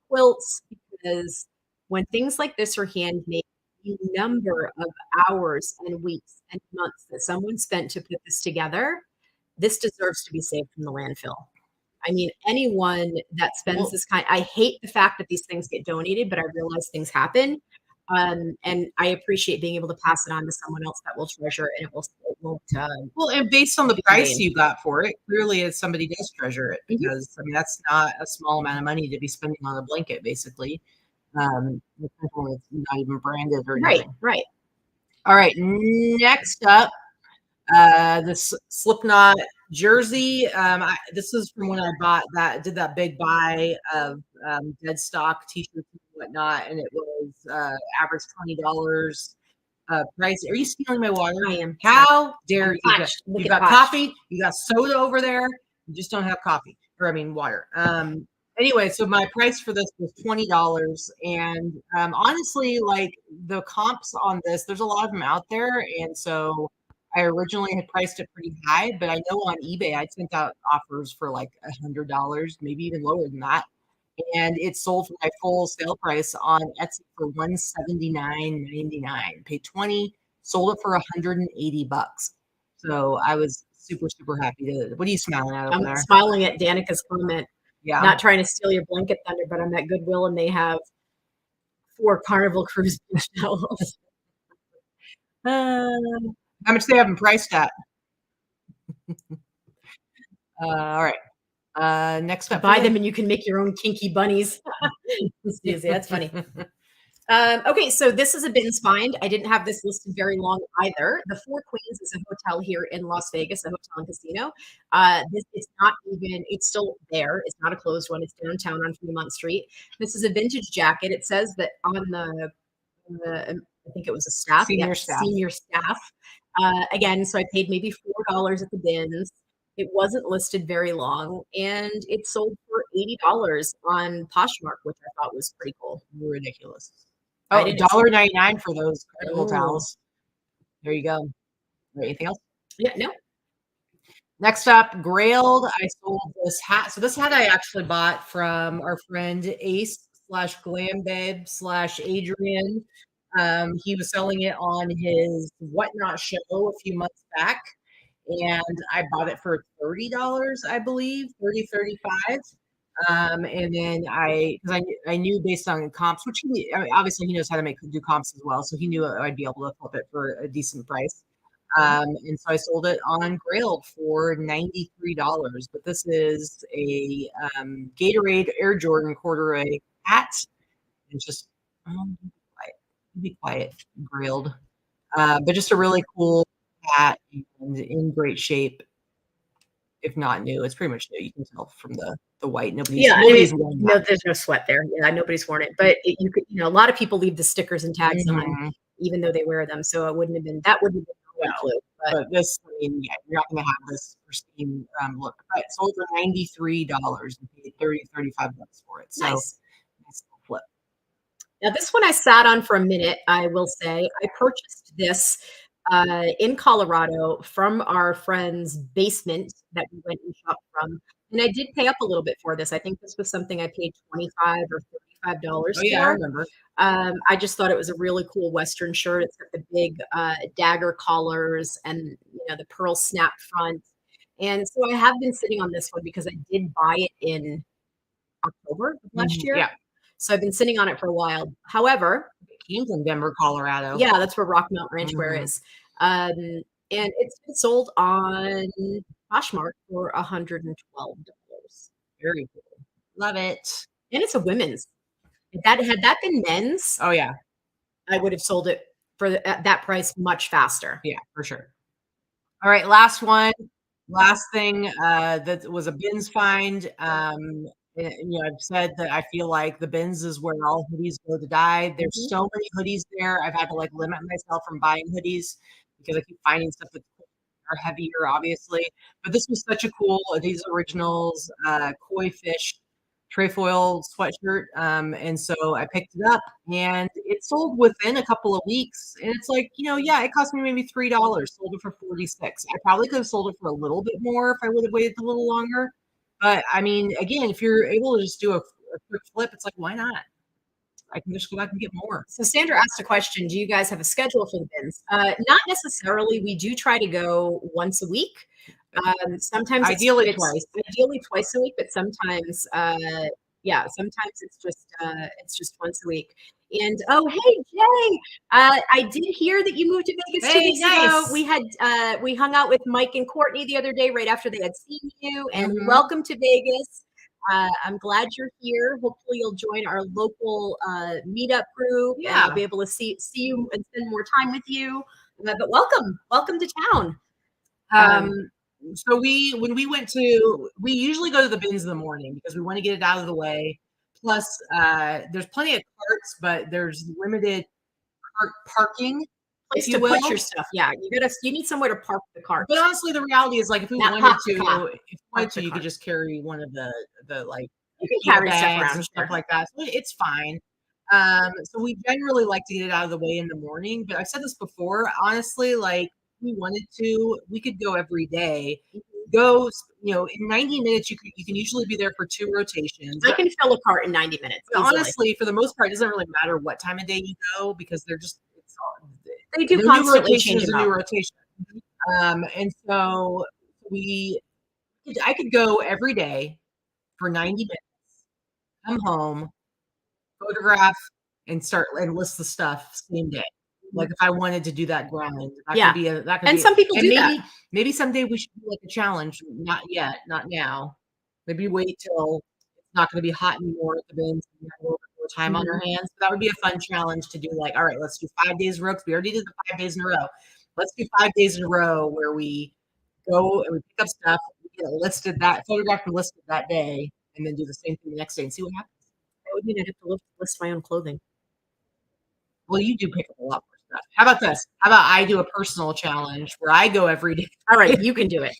quilts, because when things like this are handmade, the number of hours and weeks and months that someone spent to put this together, this deserves to be saved from the landfill. I mean, anyone that spends this kind, I hate the fact that these things get donated, but I realize things happen. And I appreciate being able to pass it on to someone else that will treasure it, and it won't well, and based on the price you got for it, clearly it's somebody does treasure it, because I mean, that's not a small amount of money to be spending on a blanket, basically. It's not even branded or anything. Right. All right, next up, this Slipknot Jersey. This is from when I did that big buy of dead stock T-shirts and whatnot, and it was average $20 price. Are you stealing my water? I am. How dare you? You got coffee, you got soda over there, you just don't have coffee, or I mean water. Anyway, so my price for this was $20, and honestly, like the comps on this, there's a lot of them out there, and so I originally had priced it pretty high, but I know on eBay I'd sent out offers for like $100, maybe even lower than that. And it sold for my full sale price on Etsy for $179.99. Paid $20, sold it for $180. So I was super, super happy to. What are you smiling at over there? I'm smiling at Danica's comment. Yeah. Not trying to steal your blanket thunder, but I'm at Goodwill and they have 4 Carnival Cruise towels. How much they have them priced at? All right. Next up, buy them and you can make your own kinky bunnies. That's funny. Okay, so this is a bins find. I didn't have this listed very long either. The Four Queens is a hotel here in Las Vegas, a hotel and casino. This is not even, it's still there. It's not a closed one. It's downtown on Fremont Street. This is a vintage jacket. It says that on the I think it was a staff. Senior staff. Again, so I paid maybe $4 at the bins. It wasn't listed very long, and it sold for $80 on Poshmark, which I thought was pretty cool. Ridiculous. Oh, $1.99 for those Carnival towels. There you go. Anything else? Yeah, no. Next up, Grailed. I sold this hat. So this hat I actually bought from our friend Ace / Glam Babe / Adrian. He was selling it on his Whatnot show a few months back, and I bought it for $30, I believe, $35. And then because I knew based on comps, which obviously he knows how to do comps as well, so he knew I'd be able to flip it for a decent price. And so I sold it on Grailed for $93. But this is a Gatorade Air Jordan corduroy hat. And just be quiet, Grailed. But just a really cool hat and in great shape. If not new, it's pretty much new. You can tell from the white. Nobody's worn that. No, there's no sweat there. Yeah, nobody's worn it. But you could, a lot of people leave the stickers and tags on, even though they wear them. So it wouldn't have been no clue. But this, I mean, yeah, you're not going to have this pristine look. But it sold for $93 and paid $35 for it. So nice flip. Now this one I sat on for a minute. I will say I purchased this in Colorado from our friend's basement that we went and shopped from. And I did pay up a little bit for this. I think this was something I paid $25 or $35 for. Yeah, I remember. I just thought it was a really cool Western shirt. It's got the big dagger collars and the pearl snap front. And so I have been sitting on this one because I did buy it in October of last year. Yeah. So I've been sitting on it for a while. However, came from Denver, Colorado. Yeah, that's where Rock Mountain Ranch Wear is. And it's been sold on Poshmark for $112. Very cool. Love it. And it's a women's. Had that been men's, Oh yeah, I would have sold it for at that price much faster. yeah, for sure. All right, last one. Last thing that was a bins find. I've said that I feel like the bins is where all hoodies go to die. There's so many hoodies there. I've had to like limit myself from buying hoodies because I keep finding stuff that are heavier, obviously. But this was such a cool These Originals koi fish trefoil sweatshirt. And so I picked it up and it sold within a couple of weeks. And it's like, it cost me maybe $3, sold it for 46. I probably could have sold it for a little bit more if I would have waited a little longer. But I mean, again, if you're able to just do a quick flip, it's like, why not? I can just go back and get more. So Sandra asked a question. Do you guys have a schedule for the bins? Not necessarily. We do try to go once a week. Sometimes ideally twice a week, but sometimes sometimes it's just once a week. And oh, hey Jay, I did hear that you moved to Vegas 2 weeks ago. We hung out with Mike and Courtney the other day right after they had seen you, and welcome to Vegas. I'm glad you're here. Hopefully you'll join our local meetup group. Yeah, I'll be able to see you and spend more time with you. But welcome to town. So we usually go to the bins in the morning because we want to get it out of the way. Plus, there's plenty of carts, but there's limited parking. Place to put your stuff. Yeah, you need somewhere to park the cart. But honestly, the reality is like if you wanted to, you could just carry one of the like you can carry bags stuff around and stuff like that. So it's fine. So we generally like to get it out of the way in the morning. But I've said this before. Honestly, like if we wanted to, we could go every day. Go, in 90 minutes, you can usually be there for 2 rotations. I can fill a cart in 90 minutes. But honestly, for the most part, it doesn't really matter what time of day you go because they do constantly change a new rotation. And so I could go every day for 90 minutes, come home, photograph, and list the stuff same day. Like if I wanted to do that grind, some people do that. Maybe someday we should do like a challenge. Not yet, not now. Maybe wait till it's not going to be hot anymore at the bins. We have a little bit more time on our hands. But that would be a fun challenge to do. Like, all right, let's do 5 days in a row. We already did the 5 days in a row. Let's do 5 days in a row where we go and we pick up stuff, we get photographed and listed that day, and then do the same thing the next day and see what happens. That would mean I'd have to list my own clothing. Well, you do pick up a lot more stuff. How about this? How about I do a personal challenge where I go every day? All right, you can do it.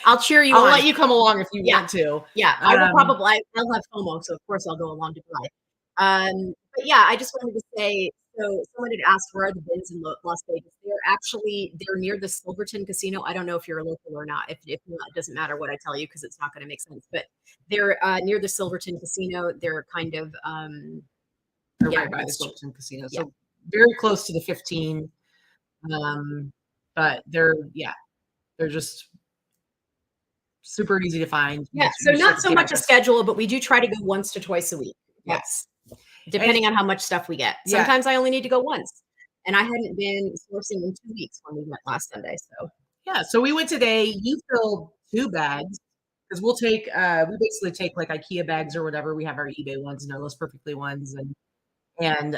I'll cheer you on. I'll let you come along if you want to. Yeah, I will probably. I'll have FOMO, so of course I'll go along to buy. But yeah, I just wanted to say. So someone had asked where are the bins in Las Vegas? They're near the Silverton Casino. I don't know if you're a local or not. If not, it doesn't matter what I tell you because it's not going to make sense. But they're near the Silverton Casino. They're kind of right by the Silverton Casino. So very close to the 15. But they're just super easy to find. Yeah. So not so much a schedule, but we do try to go once to twice a week. Yes. Depending on how much stuff we get. Sometimes I only need to go once. And I hadn't been sourcing in 2 weeks when we went last Sunday. So we went today. You filled 2 bags because we basically take like IKEA bags or whatever. We have our eBay ones and our List Perfectly ones. And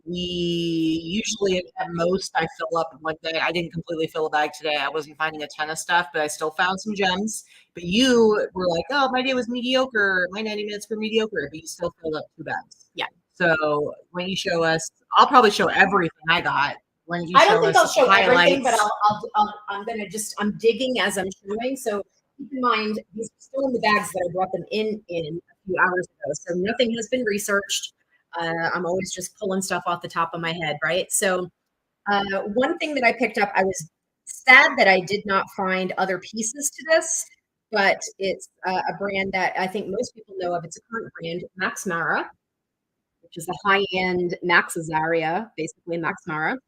we usually at most I fill up one day. I didn't completely fill a bag today. I wasn't finding a ton of stuff, but I still found some gems. But you were like, oh, my day was mediocre. My 90 minutes were mediocre, but you still filled up 2 bags. Yeah. So when you show us, I'll probably show everything I got. When you I don't think I'll show highlights. Everything, but I'm digging as I'm showing. So keep in mind, these are still in the bags that I brought them in a few hours ago. So nothing has been researched. I'm always just pulling stuff off the top of my head, right? So one thing that I picked up, I was sad that I did not find other pieces to this, but it's a brand that I think most people know of. It's a current brand, Max Mara, which is the high-end Max Azaria, basically Max Mara.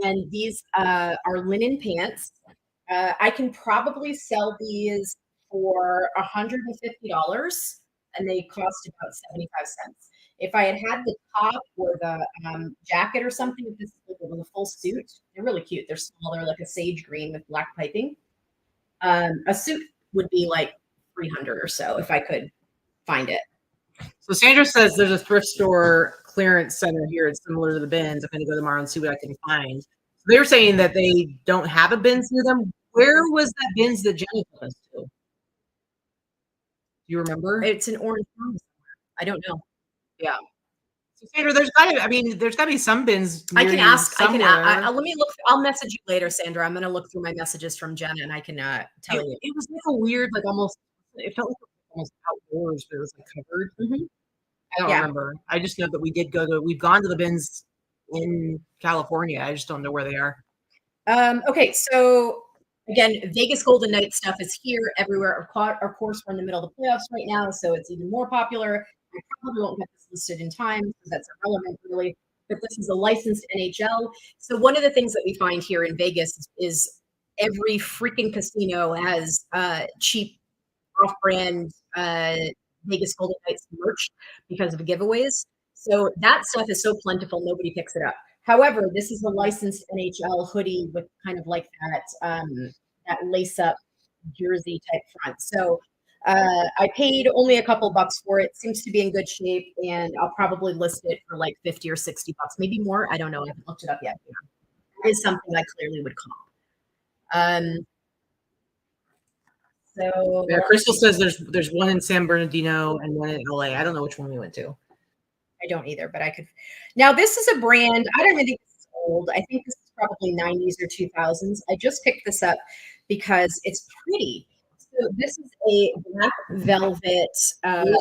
And these are linen pants. I can probably sell these for $150, and they cost about 75 cents. If I had had the top or the jacket or something, if this is like with a full suit, they're really cute. They're small. They're like a sage green with black piping. A suit would be like 300 or so if I could find it. So Sandra says there's a thrift store clearance center here. It's similar to the bins. I'm going to go tomorrow and see what I can find. So they were saying that they don't have a bins near them. Where was that bins that Jenny took us to? Do you remember? It's an orange somewhere. I don't know. Yeah. So Sandra, there's got to be some bins. I can ask. Let me look. I'll message you later, Sandra. I'm going to look through my messages from Jenna, and I can tell you. It was like a weird, like almost. It felt like almost outdoors, but it was like covered. I don't remember. I just know that we've gone to the bins in California. I just don't know where they are. Okay, so again, Vegas Golden Knight stuff is here everywhere. Of course, we're in the middle of the playoffs right now, so it's even more popular. I probably won't get this listed in time because that's irrelevant, really. But this is a licensed NHL. So one of the things that we find here in Vegas is every freaking casino has cheap off-brand Vegas Golden Knights merch because of giveaways. So that stuff is so plentiful, nobody picks it up. However, this is a licensed NHL hoodie with kind of like that lace-up jersey type front. So I paid only a couple bucks for it. Seems to be in good shape, and I'll probably list it for like 50 or 60 bucks, maybe more. I don't know. I haven't looked it up yet. It is something I clearly would comp. So yeah, Crystal says there's one in San Bernardino and one in LA. I don't know which one we went to. I don't either, but I could. Now this is a brand. I don't even think this is old. I think this is probably 90s or 2000s. I just picked this up because it's pretty. So this is a black velvet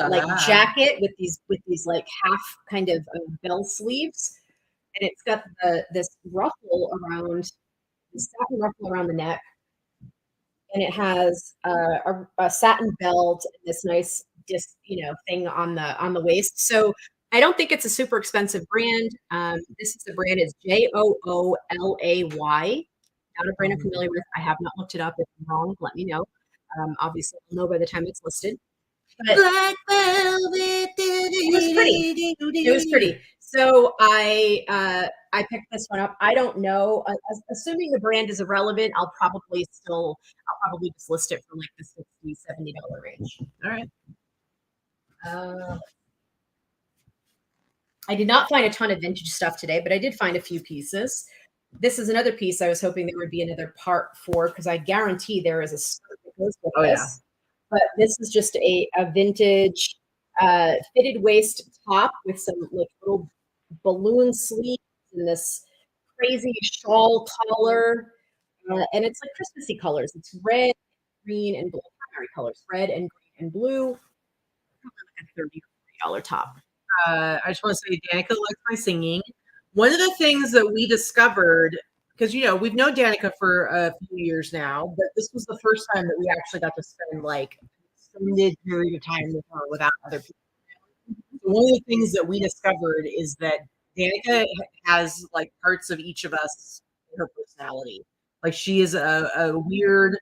like jacket with these like half kind of bell sleeves, and it's got this ruffle around the satin ruffle around the neck. And it has a satin belt and this nice thing on the waist. So I don't think it's a super expensive brand. This is the brand is Joolay. Not a brand I'm familiar with. I have not looked it up. If I'm wrong, let me know. Obviously, I'll know by the time it's listed. But black velvet. It was pretty. It was pretty. So I picked this one up. I don't know. Assuming the brand is irrelevant, I'll probably just list it for like the $60, $70 range. All right. I did not find a ton of vintage stuff today, but I did find a few pieces. This is another piece I was hoping there would be another part for because I guarantee there is a skirt that goes with this. Yeah. But this is just a vintage fitted waist top with some like little balloon sleeves and this crazy shawl collar. And it's like Christmassy colors. It's red, green, and blue. Primary colors, red and green and blue. Like a $30 top. I just want to say Danica likes my singing. One of the things that we discovered, because we've known Danica for a few years now, but this was the first time that we actually got to spend like an extended period of time with her without other people. So one of the things that we discovered is that Danica has like parts of each of us in her personality. Like she is a weird,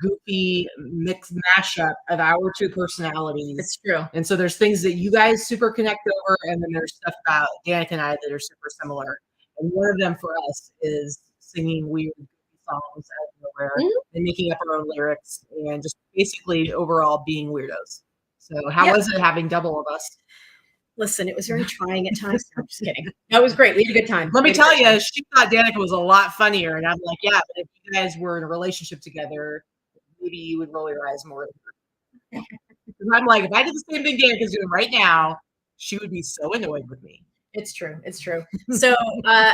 goofy mixed mashup of our two personalities. It's true. And so there's things that you guys super connect over, and then there's stuff about Danica and I that are super similar. And one of them for us is singing weird goofy songs out of nowhere and making up our own lyrics and just basically overall being weirdos. So how was it having double of us? Listen, it was very trying at times. I'm just kidding. No, it was great. We had a good time. Let me tell you, she thought Danica was a lot funnier. And I'm like, yeah, but if you guys were in a relationship together, maybe you would roll your eyes more. I'm like, if I did the same thing Danica's doing right now, she would be so annoyed with me. It's true. It's true. So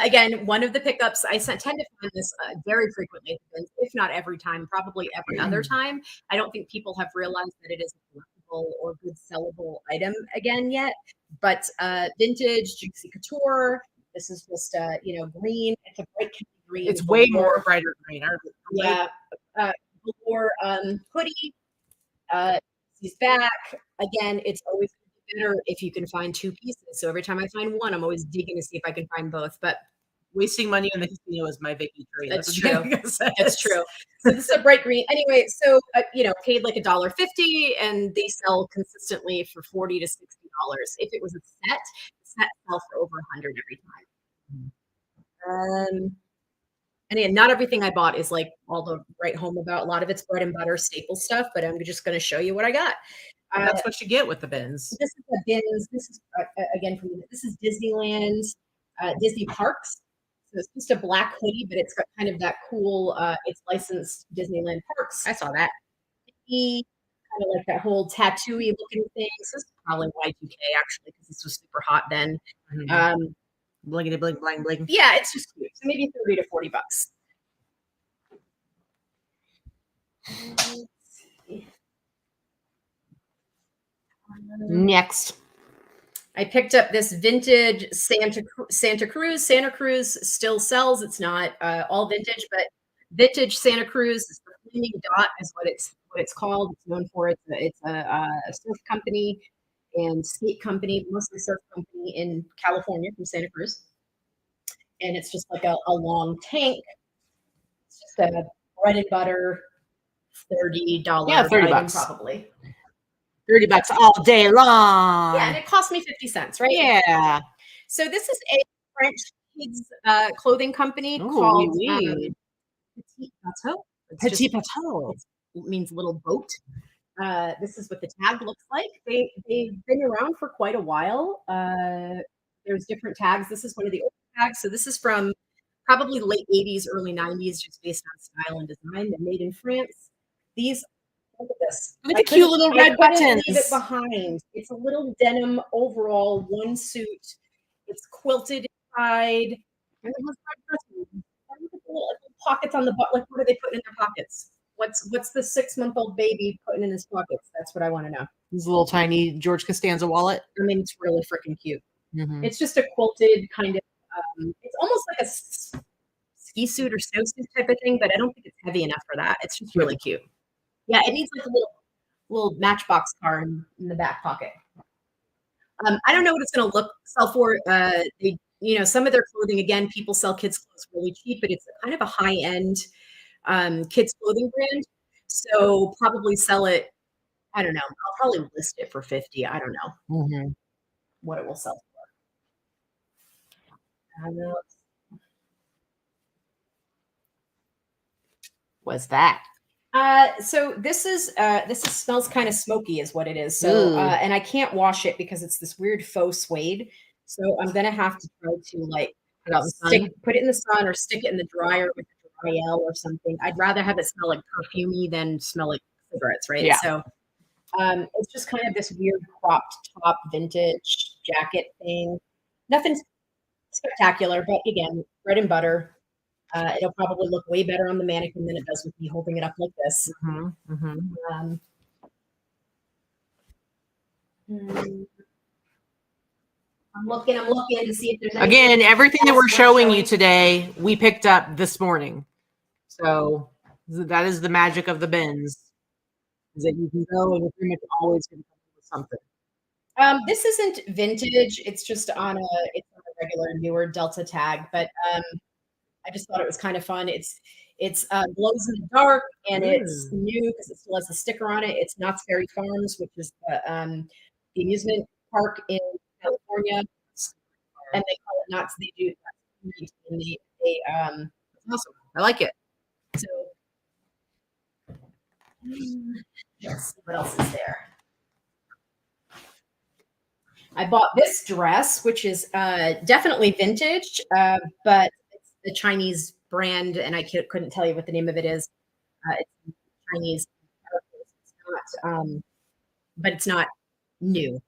again, one of the pickups, I tend to find this very frequently, if not every time, probably every other time. I don't think people have realized that it is a collectible or good sellable item again yet. But vintage, juicy couture. This is just green. It's a bright green. It's way more brighter green. Yeah. Velour hoodie. He's back again. It's always better if you can find two pieces. So every time I find one, I'm always digging to see if I can find both. But wasting money in the casino is my Vikki trade. That's true. That's true. So this is a bright green. Anyway, so paid like $1.50, and they sell consistently for $40 to $60. If it was a set, the set sells for over $100 every time. And again, not everything I bought is like all to write home about. A lot of it's bread and butter staple stuff, but I'm just going to show you what I got. That's what you get with the bins. This is a bins. This is again from this is Disneyland, Disney Parks. So it's just a black hoodie, but it's got kind of that cool. It's licensed Disneyland Parks. I saw that. Kind of like that whole tattooy looking thing. So this is probably Y2K actually, because this was super hot then. Blinkety blink blank blink. Yeah, it's just cute. So maybe $30 to $40. Next, I picked up this vintage Santa Cruz. Santa Cruz still sells. It's not all vintage, but vintage Santa Cruz. The Flaming Dot is what it's called. It's known for it's a surf company and skate company, mostly surf company in California from Santa Cruz. And it's just like a long tank. It's just a bread and butter $30 $30 probably. $30 all day long. Yeah, and it cost me 50 cents, right? Yeah. So this is a French kids clothing company called Petit Bateau. Petit Bateau. It means little boat. This is what the tag looks like. They've been around for quite a while. There's different tags. This is one of the old tags. So this is from probably late 80s, early 90s, just based on style and design. They're made in France. These, look at this. Look at the cute little red buttons. Leave it behind. It's a little denim overall, one suit. It's quilted inside. And it has little pockets on the butt. Like, what are they putting in their pockets? What's the 6-month-old baby putting in his pockets? That's what I want to know. This little tiny George Costanza wallet. I mean, it's really freaking cute. It's just a quilted kind of, it's almost like a ski suit or snowsuit type of thing, but I don't think it's heavy enough for that. It's just really cute. Yeah, it needs like a little matchbox car in the back pocket. I don't know what it's going to sell for. Some of their clothing, again, people sell kids' clothes really cheap, but it's kind of a high-end kids' clothing brand. So probably sell it, I don't know. I'll probably list it for 50. I don't know what it will sell for. What's that? So this smells kind of smoky is what it is. So and I can't wash it because it's this weird faux suede. So I'm gonna have to try to like put it in the sun or stick it in the dryer with a dry L or something. I'd rather have it smell like perfumey than smell like cigarettes, right? Yeah. So it's just kind of this weird cropped top vintage jacket thing. Nothing spectacular, but again, bread and butter. It'll probably look way better on the mannequin than it does with me holding it up like this. I'm looking to see if there's again, everything that we're showing you today, we picked up this morning. So that is the magic of the bins, is that you can go and you're pretty much always going to come up with something. This isn't vintage. It's just on a regular newer Delta tag, but I just thought it was kind of fun. It's glows in the dark and it's new because it still has a sticker on it. It's Knott's Berry Farms, which is the amusement park in California, and they call it Knott's. They do Awesome. I like it. So let's see what else is there. I bought this dress, which is definitely vintage, but it's the Chinese brand, and I couldn't tell you what the name of it is. It's Chinese, but it's not new.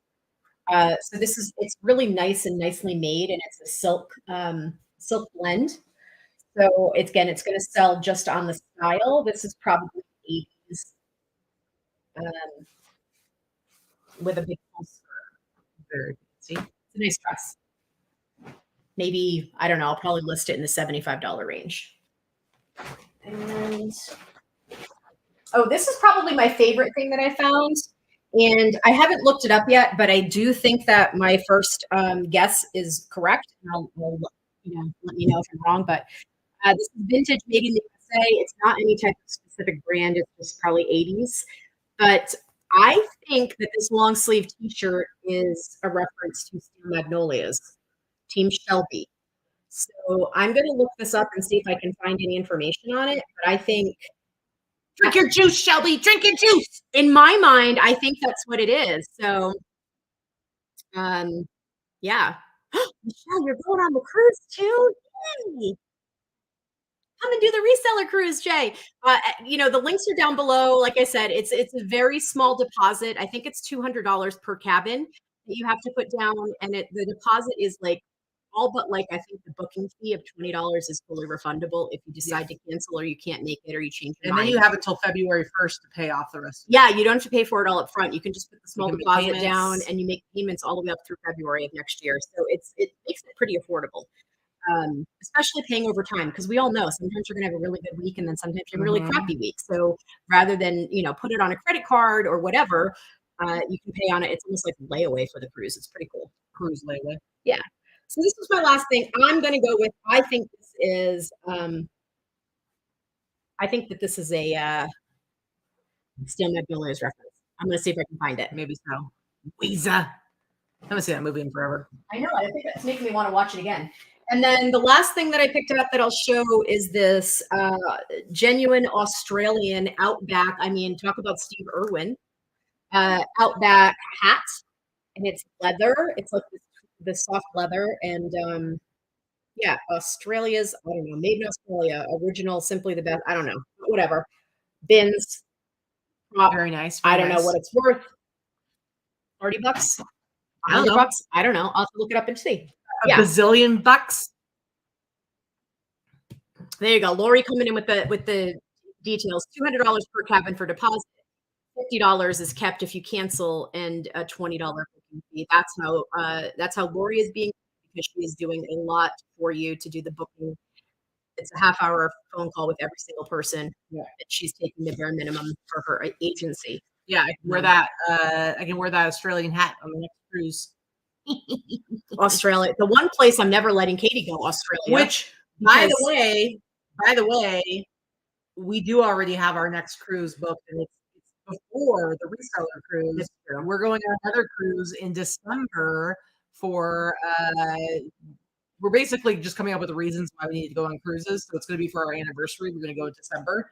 So it's really nice and nicely made, and it's a silk blend. So it's going to sell just on the style. This is probably 80s with a big full skirt. See, it's a nice dress. Maybe, I don't know, I'll probably list it in the $75 range. And this is probably my favorite thing that I found. And I haven't looked it up yet, but I do think that my first guess is correct. And I'll let me know if I'm wrong. But this is vintage, made in the USA. It's not any type of specific brand. It's just probably 80s. But I think that this long sleeve t-shirt is a reference to Steel Magnolias, Team Shelby. So I'm going to look this up and see if I can find any information on it. But I think drink your juice, Shelby. Drink your juice. In my mind, I think that's what it is. So, yeah. Michelle, you're going on the cruise too? Yay. Come and do the reseller cruise, Jay. The links are down below. Like I said, it's a very small deposit. I think it's $200 per cabin that you have to put down, and the deposit is like all but like I think the booking fee of $20 is fully refundable if you decide to cancel or you can't make it or you change your mind. And then you have until February 1st to pay off the rest. Yeah, you don't have to pay for it all up front. You can just put the small deposit down and you make payments all the way up through February of next year. So it makes it pretty affordable. Especially paying over time, because we all know sometimes you're gonna have a really good week and then sometimes you have a really crappy week. So rather than put it on a credit card or whatever, you can pay on it. It's almost like layaway for the cruise. It's pretty cool. Cruise layaway. Yeah. So this was my last thing. I'm gonna go with. I think this is. I think that this is a Steel Magnolias reference. I'm gonna see if I can find it. Maybe so. Weezer. I haven't seen that movie in forever. I know. I think that's making me want to watch it again. And then the last thing that I picked up that I'll show is this genuine Australian Outback. I mean, talk about Steve Irwin. Outback hat, and it's leather. It's like this soft leather, and yeah, Australia's. I don't know, made in Australia, original, simply the best. I don't know, whatever. Bins. Very nice. I don't know what it's worth. $30. $100. I don't know. I'll have to look it up and see. A bazillion bucks. There you go. Lori coming in with the details. $200 per cabin for deposit. $50 is kept if you cancel, and a $20 booking fee. That's how Lori is being, because she is doing a lot for you to do the booking. It's a half-hour phone call with every single person. Yeah, and she's taking the bare minimum for her agency. Yeah, I can wear that. I can wear that Australian hat on the next cruise. Australia, the one place I'm never letting Katy go, Australia. Which, by the way, we do already have our next cruise booked, and it's before the reseller cruise. We're going on another cruise in December for. We're basically just coming up with the reasons why we need to go on cruises. So it's going to be for our anniversary. We're going to go in December.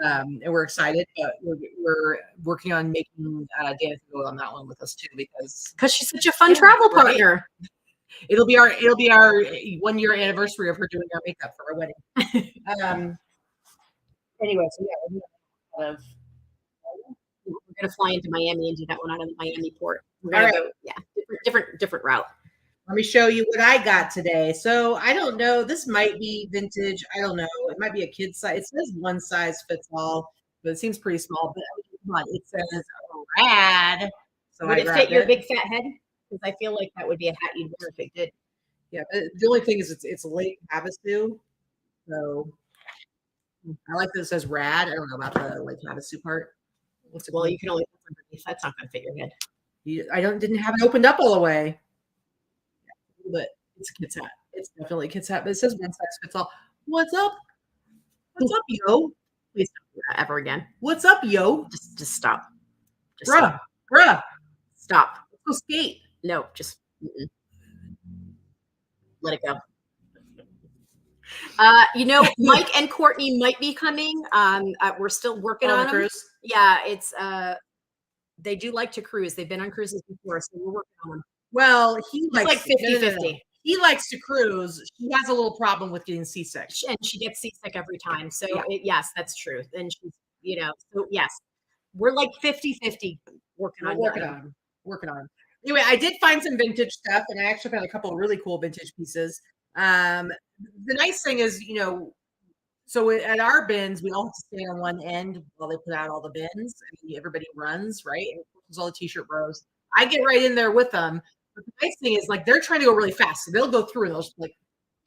And we're excited, but we're working on making Danica go on that one with us too, because she's such a fun travel partner. It'll be our 1 year anniversary of her doing our makeup for our wedding. Anyway, so yeah, we're gonna fly into Miami and do that one out of the Miami port. We're gonna go, different route. Let me show you what I got today. So I don't know. This might be vintage. I don't know. It might be a kid's size. It says one size fits all, but it seems pretty small. But come on, it says rad. So would it fit your big fat head? Because I feel like that would be a hat you'd wear if it did. Yeah. But the only thing is it's Lake Havasu. So I like that it says rad. I don't know about the Lake Havasu part. Well, you can only put underneath. That's not going to fit your head. I didn't have it opened up all the way. But it's a kid's hat. It's definitely a kid's hat, but it says one size fits all. What's up? What's up, yo? Please don't do that ever again. What's up, yo? Just stop. Bruh. Stop. Let's go skate. No, just let it go. Mike and Courtney might be coming. We're still working on the cruise. Yeah, it's they do like to cruise. They've been on cruises before, so we're working on them. Well, he likes like 50-50. No. He likes to cruise. She has a little problem with getting seasick. And she gets seasick every time. So yes, that's true. And she's, so yes, we're like 50-50 working on. Anyway, I did find some vintage stuff, and I actually found a couple of really cool vintage pieces. The nice thing is, so at our bins, we all have to stand on one end while they put out all the bins. I mean, everybody runs, right? And there's all the t-shirt bros. I get right in there with them. But the nice thing is, like, they're trying to go really fast, so they'll go through and they'll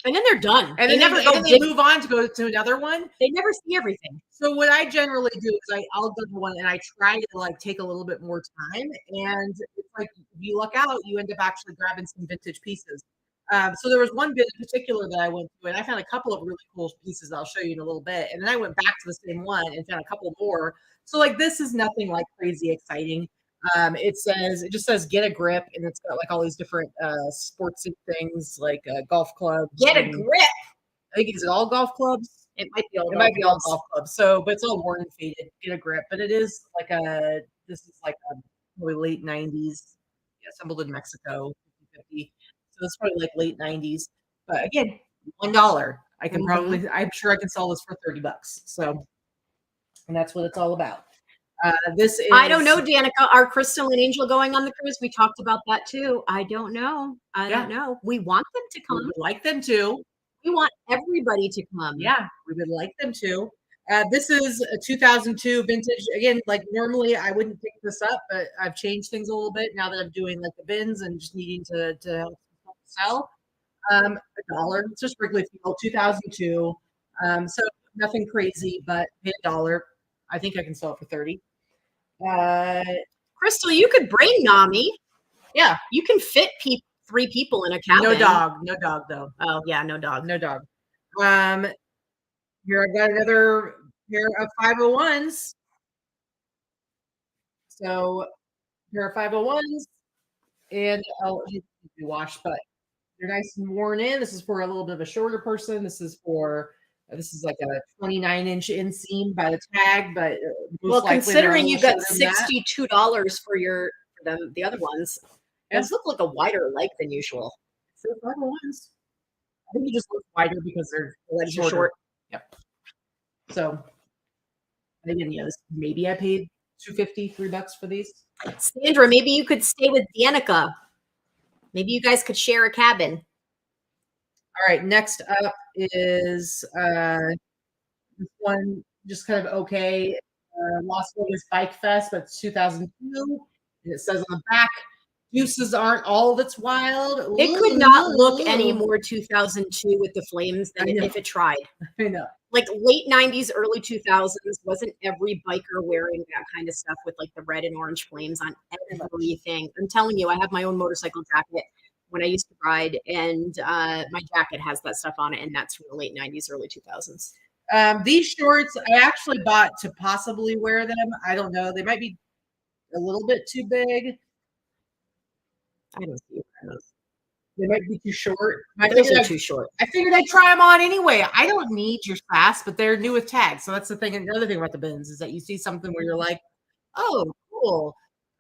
and then they're done. And then they move on to go to another one. They never see everything. So what I generally do is I'll go to one and I try to take a little bit more time. And it's like, if you luck out, you end up actually grabbing some vintage pieces. So there was one bit in particular that I went to, and I found a couple of really cool pieces I'll show you in a little bit. And then I went back to the same one and found a couple more. So this is nothing crazy exciting. It just says get a grip, and it's got like all these different sportsy things like golf clubs. Get a grip. I think it's all golf clubs. It might be all. It might be all golf clubs. So, but it's all worn and faded. Get a grip, but it is like this is like a probably late 90s. Yeah, assembled in Mexico, 50. So it's probably like late 90s. But again, $1. I can probably, I'm sure I can sell this for $30. So, and that's what it's all about. This is. I don't know, Danica. Are Crystal and Angel going on the cruise? We talked about that too. I don't know. I don't know. We want them to come. We would like them to. We want everybody to come. Yeah, we would like them to. This is a 2002 vintage. Again, like normally I wouldn't pick this up, but I've changed things a little bit now that I'm doing like the bins and just needing to sell. $1. It's just Wrigley Field, 2002. So nothing crazy, but pay $1. I think I can sell it for 30. Crystal, you could bring Nami. Yeah, you can fit 3 people in a cabin. No dog though. Oh yeah, no dog. Here I've got another pair of 501s. So pair of 501s, and I'll be washed, but they're nice and worn in. This is for a little bit of a shorter person. This is like a 29-inch inseam by the tag, but well, considering you got $62 for the other ones, those look like a wider leg than usual. So 501s. I think you just look wider because they're short. Yep. So again, maybe I paid $2.50, $3 for these. Sandra, maybe you could stay with Danica. Maybe you guys could share a cabin. All right, next up is this one, just kind of okay. Las Vegas Bike Fest, but it's 2002. And it says on the back, "Deuces aren't all that's wild." It could not look any more 2002 with the flames than if it tried. I know. Like late 90s, early 2000s, wasn't every biker wearing that kind of stuff with like the red and orange flames on everything? I'm telling you, I have my own motorcycle jacket when I used to ride, and my jacket has that stuff on it, and that's from the late 90s, early 2000s. These shorts I actually bought to possibly wear them. I don't know. They might be a little bit too big. I don't see those. They might be too short. Those are too short. I figured I'd try them on anyway. I don't need your fast, but they're new with tags. So that's the thing. Another thing about the bins is that you see something where you're like, oh, cool.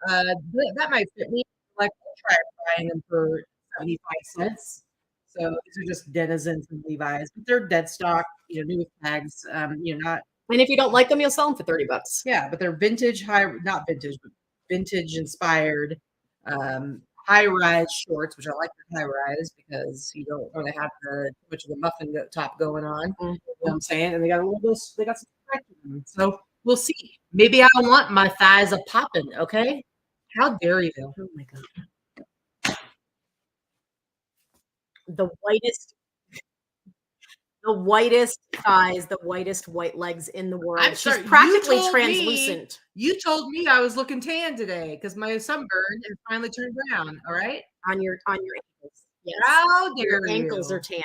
That might fit me. Like, I'll try buying them for 75 cents. So these are just Denizens and Levi's, but they're dead stock, new with tags. Not. And if you don't like them, you'll sell them for $30. Yeah, but they're vintage, not vintage, but vintage inspired. High-rise shorts, which I like the high-rise because you don't want to have too much of a muffin top going on. You know what I'm saying? And they got some stretch in them. So we'll see. Maybe I want my thighs a popping, okay? How dare you? Oh my God. The whitest thighs, the whitest white legs in the world. She's practically translucent. You told me I was looking tan today because my sunburn has finally turned brown. All right, on your ankles. Yes. How dare your ankles are tan.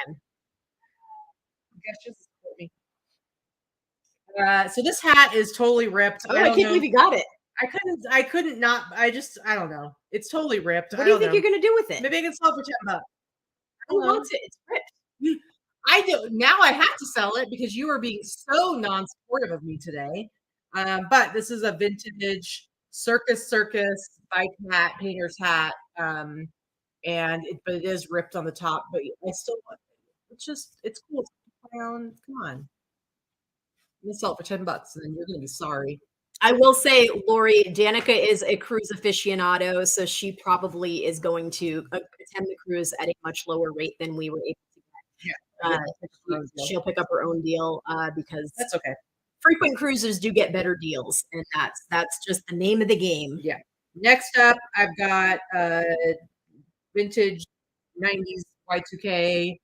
So this hat is totally ripped. Oh, I can't believe you got it. I couldn't not. I don't know. It's totally ripped. What do you think you're gonna do with it? Maybe I can sell it for $10. Who wants it? It's ripped. I do. Now I have to sell it because you are being so non-supportive of me today. But this is a vintage circus bike hat, painter's hat. But it is ripped on the top, but I still want it. It's cool. Come on. I'm gonna sell it for $10 and then you're gonna be sorry. I will say, Lori, Danica is a cruise aficionado, so she probably is going to attend the cruise at a much lower rate than we were able to get. Yeah. She'll pick up her own deal because that's okay. Frequent cruisers do get better deals, and that's just the name of the game. Yeah. Next up, I've got vintage 90s Y2K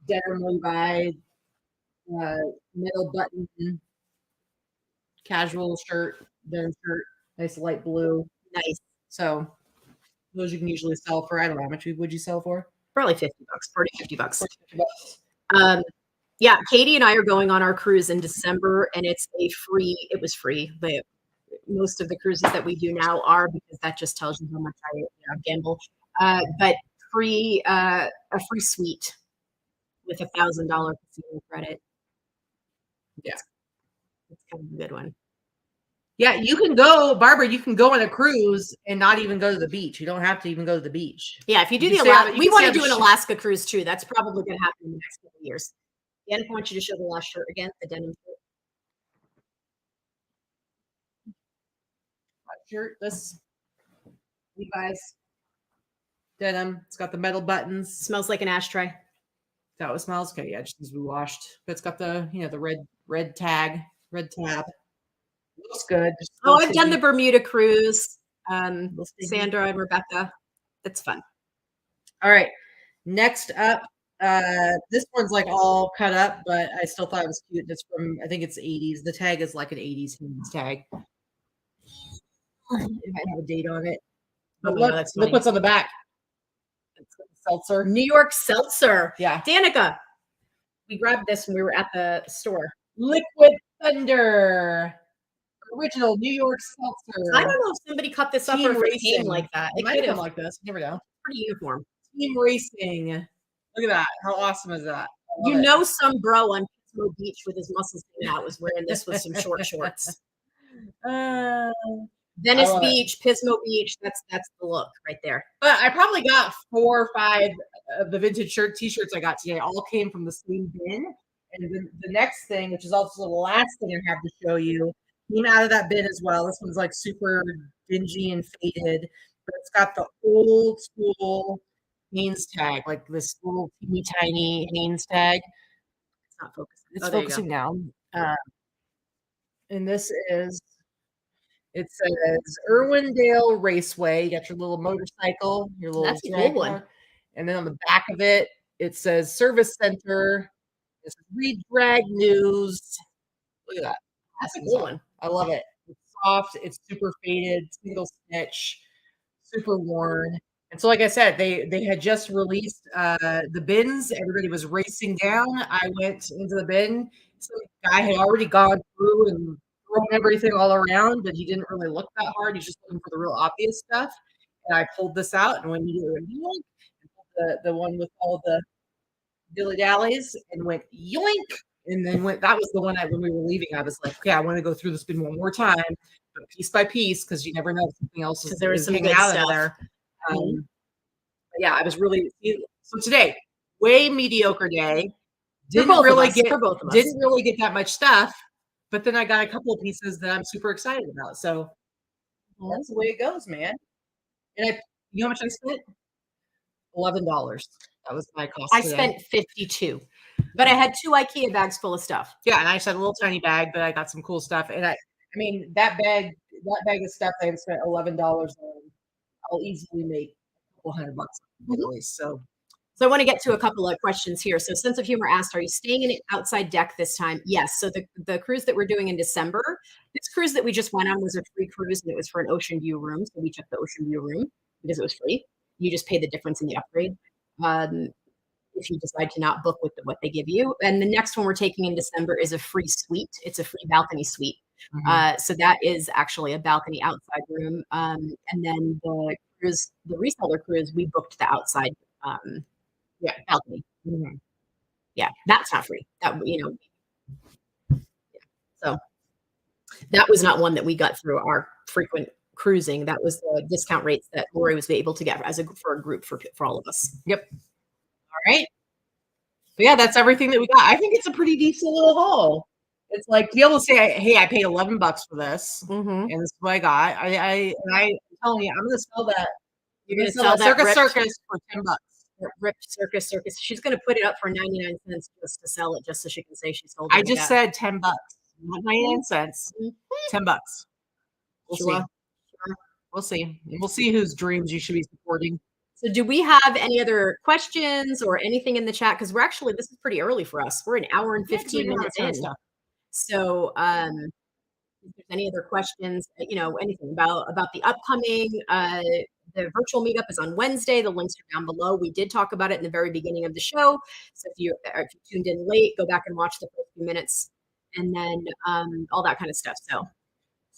denim Levi middle button casual shirt, denim shirt, nice light blue. Nice. So those you can usually sell for, I don't know, how much would you sell for? Probably $50, $40, $50. Yeah, Katy and I are going on our cruise in December, and it was free, but most of the cruises that we do now are, because that just tells you how much I gamble. But a free suite with $1,000 casino credit. Yeah. It's kind of a good one. Yeah, you can go, Barbara, you can go on a cruise and not even go to the beach. You don't have to even go to the beach. Yeah, if you do we want to do an Alaska cruise too. That's probably going to happen in the next couple of years. Danica, I want you to show the last shirt again, the denim shirt. This Levi's denim. It's got the metal buttons. Smells like an ashtray. That what smells? Okay, yeah, just needs to be washed. But it's got the the red tab. Looks good. I've done the Bermuda cruise. Sandra and Rebecca. It's fun. All right. Next up, this one's like all cut up, but I still thought it was cute. It's from, I think it's 80s. The tag is like an 80s tag. It might have a date on it. But look what's on the back. It's seltzer. New York seltzer. Yeah. Danica, we grabbed this when we were at the store. Liquid Thunder. Original New York seltzer. I don't know if somebody cut this up or if it came like that. It might have like this. You never know. Pretty uniform. Team racing. Look at that. How awesome is that? You know, some bro on Pismo Beach with his muscles hanging out was wearing this with some short shorts. Venice Beach, Pismo Beach. That's the look right there. But I probably got 4 or 5 of the vintage t-shirts I got today. All came from the same bin. And then the next thing, which is also the last thing I have to show you, came out of that bin as well. This one's like super dingy and faded, but it's got the old school Hanes tag, like this little teeny tiny Hanes tag. It's not focusing. It's focusing now. And this is, it says Irwindale Raceway. You got your little motorcycle, your little That's a cool one. And then on the back of it, it says Service Center. This is Read Drag News. Look at that. That's a cool one. I love it. It's soft. It's super faded, single stitch, super worn. And so, like I said, they had just released the bins. Everybody was racing down. I went into the bin. Some guy had already gone through and thrown everything all around, but he didn't really look that hard. He's just looking for the real obvious stuff. And I pulled this out, and when you went the one with all the dilly dallies, and went yoink. And then that was the one when we were leaving, I was like, okay, I want to go through this bin one more time, but piece by piece, because you never know if something else is hanging out of there. But yeah, I was really, so today, way mediocre day. Didn't really get that much stuff, but then I got a couple of pieces that I'm super excited about. So that's the way it goes, man. And you know how much I spent? $11. That was my cost. I spent $52. But I had 2 IKEA bags full of stuff. Yeah, and I just had a little tiny bag, but I got some cool stuff. And I mean, that bag of stuff I spent $11 on, I'll easily make a couple $100 at least. So I want to get to a couple of questions here. So Sense of Humor asked, are you staying in an outside deck this time? Yes. So the cruise that we're doing in December, this cruise that we just went on was a free cruise, and it was for an ocean view room. So we took the ocean view room because it was free. You just pay the difference in the upgrade. If you decide to not book with what they give you. And the next one we're taking in December is a free suite. It's a free balcony suite. So that is actually a balcony outside room. And then the reseller cruise, we booked the outside balcony. Yeah, that's not free. So that was not one that we got through our frequent cruising. That was the discount rates that Lori was able to get for a group for all of us. Yep. All right. But yeah, that's everything that we got. I think it's a pretty decent little haul. It's like to be able to say, hey, I paid $11 for this, and this is what I got. I'm telling you, I'm going to sell that. You're going to sell that circus for $10. Ripped circus. She's going to put it up for 99 cents just to sell it, just so she can say she sold it. I just said $10, not 99 cents. $10. We'll see. We'll see. We'll see whose dreams you should be supporting. So do we have any other questions or anything in the chat? Because this is pretty early for us. We're an hour and 15 minutes in. So if there's any other questions, anything about the upcoming, the virtual meetup is on Wednesday. The links are down below. We did talk about it in the very beginning of the show. So if you tuned in late, go back and watch the first few minutes, and then all that kind of stuff.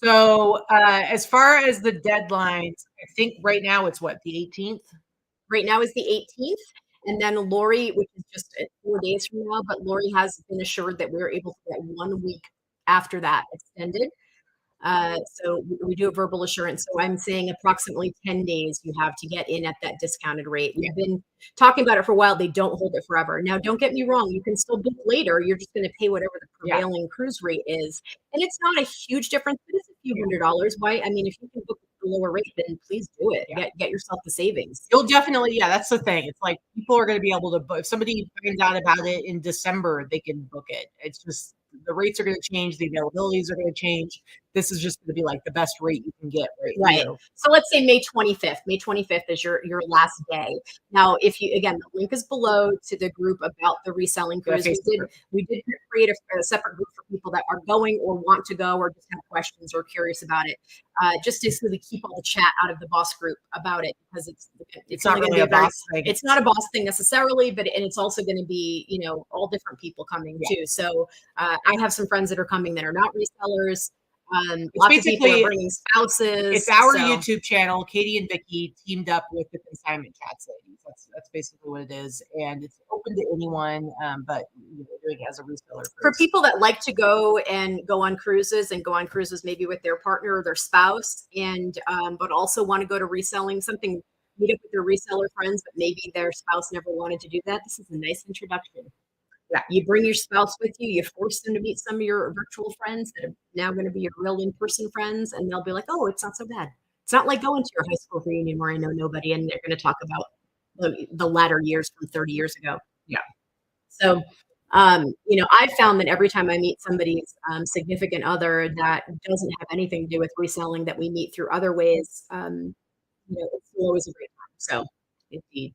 So as far as the deadlines, I think right now it's what, the 18th? Right now is the 18th. And then Lori, which is just 4 days from now, but Lori has been assured that we're able to get 1 week after that extended. So we do a verbal assurance. So I'm saying approximately 10 days you have to get in at that discounted rate. We've been talking about it for a while. They don't hold it forever. Now, don't get me wrong. You can still book later. You're just going to pay whatever the prevailing cruise rate is. And it's not a huge difference, but it's a few $100s. Why? I mean, if you can book the lower rate, then please do it. Get yourself the savings. You'll definitely, that's the thing. It's like people are going to be able to book. If somebody finds out about it in December, they can book it. It's just the rates are going to change. The availabilities are going to change. This is just going to be like the best rate you can get right. So let's say May 25th. May 25th is your last day. Now, if you, again, the link is below to the group about the reselling cruise. We did create a separate group for people that are going or want to go or just have questions or curious about it. Just to really keep all the chat out of the boss group about it, because it's not really a boss thing. It's not a boss thing necessarily, but it's also going to be, all different people coming too. So I have some friends that are coming that are not resellers. Lots of people are bringing spouses. It's our YouTube channel. Katy and Vikki teamed up with the Consignment Chats ladies. That's basically what it is, and it's open to anyone. But doing it as a reseller for people that like to go on cruises maybe with their partner or their spouse, and but also want to go to reselling something. Meet up with their reseller friends, but maybe their spouse never wanted to do that. This is a nice introduction. Yeah, you bring your spouse with you. You force them to meet some of your virtual friends that are now going to be your real in-person friends, and they'll be like, "Oh, it's not so bad." It's not like going to your high school reunion where I know nobody, and they're going to talk about the latter years from 30 years ago. Yeah. So, I've found that every time I meet somebody's significant other that doesn't have anything to do with reselling, that we meet through other ways, it's always a great time. So, indeed,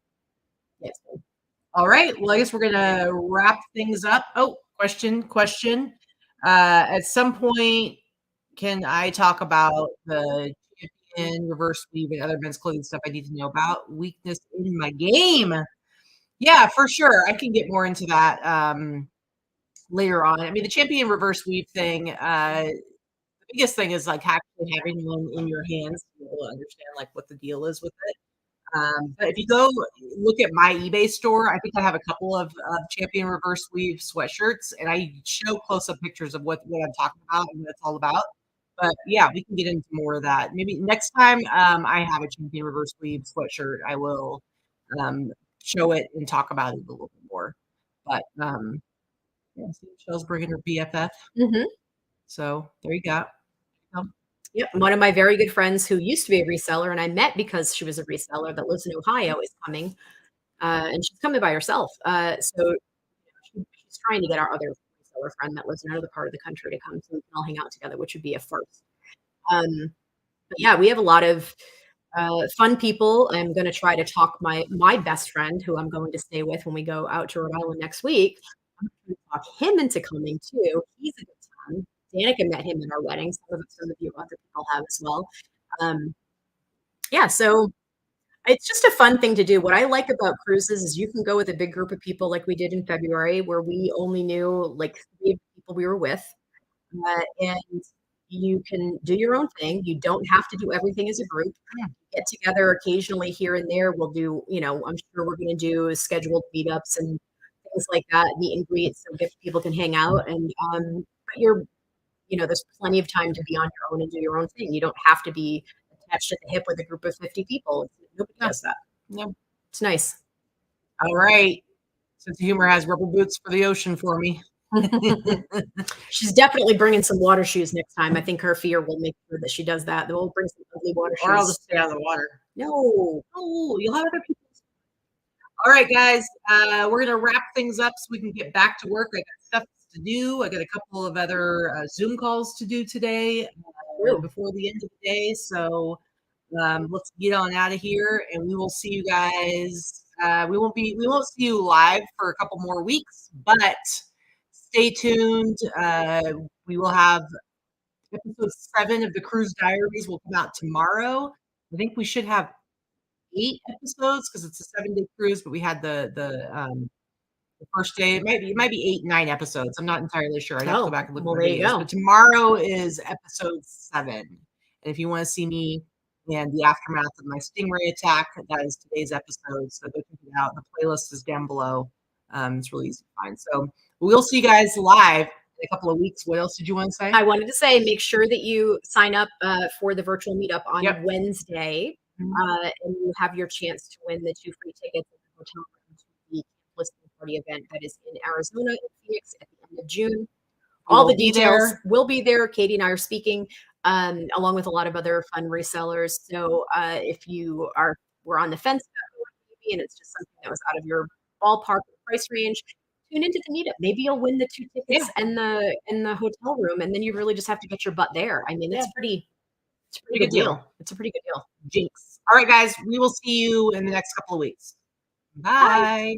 yes. All right. Well, I guess we're going to wrap things up. Oh, question. At some point, can I talk about the champion reverse weave and other men's clothing stuff I need to know about? Weakness in my game. Yeah, for sure. I can get more into that later on. I mean, the champion reverse weave thing, the biggest thing is like actually having one in your hands to be able to understand like what the deal is with it. But if you go look at my eBay store, I think I have a couple of champion reverse weave sweatshirts, and I show close-up pictures of what I'm talking about and what it's all about. But yeah, we can get into more of that. Maybe next time I have a champion reverse weave sweatshirt, I will show it and talk about it a little bit more. But Michelle's bringing her BFF. Mm-hmm. So there you go. Yep. One of my very good friends who used to be a reseller, and I met because she was a reseller that lives in Ohio, is coming. And she's coming by herself. So she's trying to get our other reseller friend that lives in another part of the country to come so we can all hang out together, which would be a first. But yeah, we have a lot of fun people. I'm going to try to talk my best friend, who I'm going to stay with when we go out to Rhode Island next week. I'm going to talk him into coming too. He's a good time. Danica met him at our wedding. Some of you other people have as well. So it's just a fun thing to do. What I like about cruises is you can go with a big group of people like we did in February, where we only knew like 3 people we were with. And you can do your own thing. You don't have to do everything as a group. Get together occasionally here and there. We'll do, I'm sure we're going to do scheduled meetups and things like that, meet and greets, so people can hang out. And but there's plenty of time to be on your own and do your own thing. You don't have to be attached at the hip with a group of 50 people. Nobody does that. Yeah. It's nice. All right. Sense of humor has rubber boots for the ocean for me. She's definitely bringing some water shoes next time. I think her fear will make sure that she does that. We'll bring some ugly water shoes. Or I'll just stay out of the water. No, you'll have other people. All right, guys. We're going to wrap things up so we can get back to work. I got stuff to do. I got a couple of other Zoom calls to do today before the end of the day. So let's get on out of here, and we will see you guys. We won't see you live for a couple more weeks, but stay tuned. We will have episode 7 of the Cruise Diaries will come out tomorrow. I think we should have 8 episodes because it's a 7-day cruise, but we had the the first day. It might be 8, 9 episodes. I'm not entirely sure. I'd have to go back and look at well, my there you videos. go. But tomorrow is episode 7. And if you want to see me and the aftermath of my Stingray attack, that is today's episode. So go check it out. The playlist is down below. It's really easy to find. So we'll see you guys live in a couple of weeks. What else did you want to say? I wanted to say, make sure that you sign up for the virtual meetup on Wednesday, and you have your chance to win the 2 free tickets at the hotel room to the listening party event that is in Arizona and Phoenix at the end of June. All the details will be there. Katy and I are speaking, along with a lot of other fun resellers. So if you were on the fence about maybe, and it's just something that was out of your ballpark price range, tune into the meetup. Maybe you'll win the 2 tickets and the hotel room, and then you really just have to get your butt there. I mean, it's a pretty good deal. It's a pretty good deal. Jinx. All right, guys, we will see you in the next couple of weeks. Bye.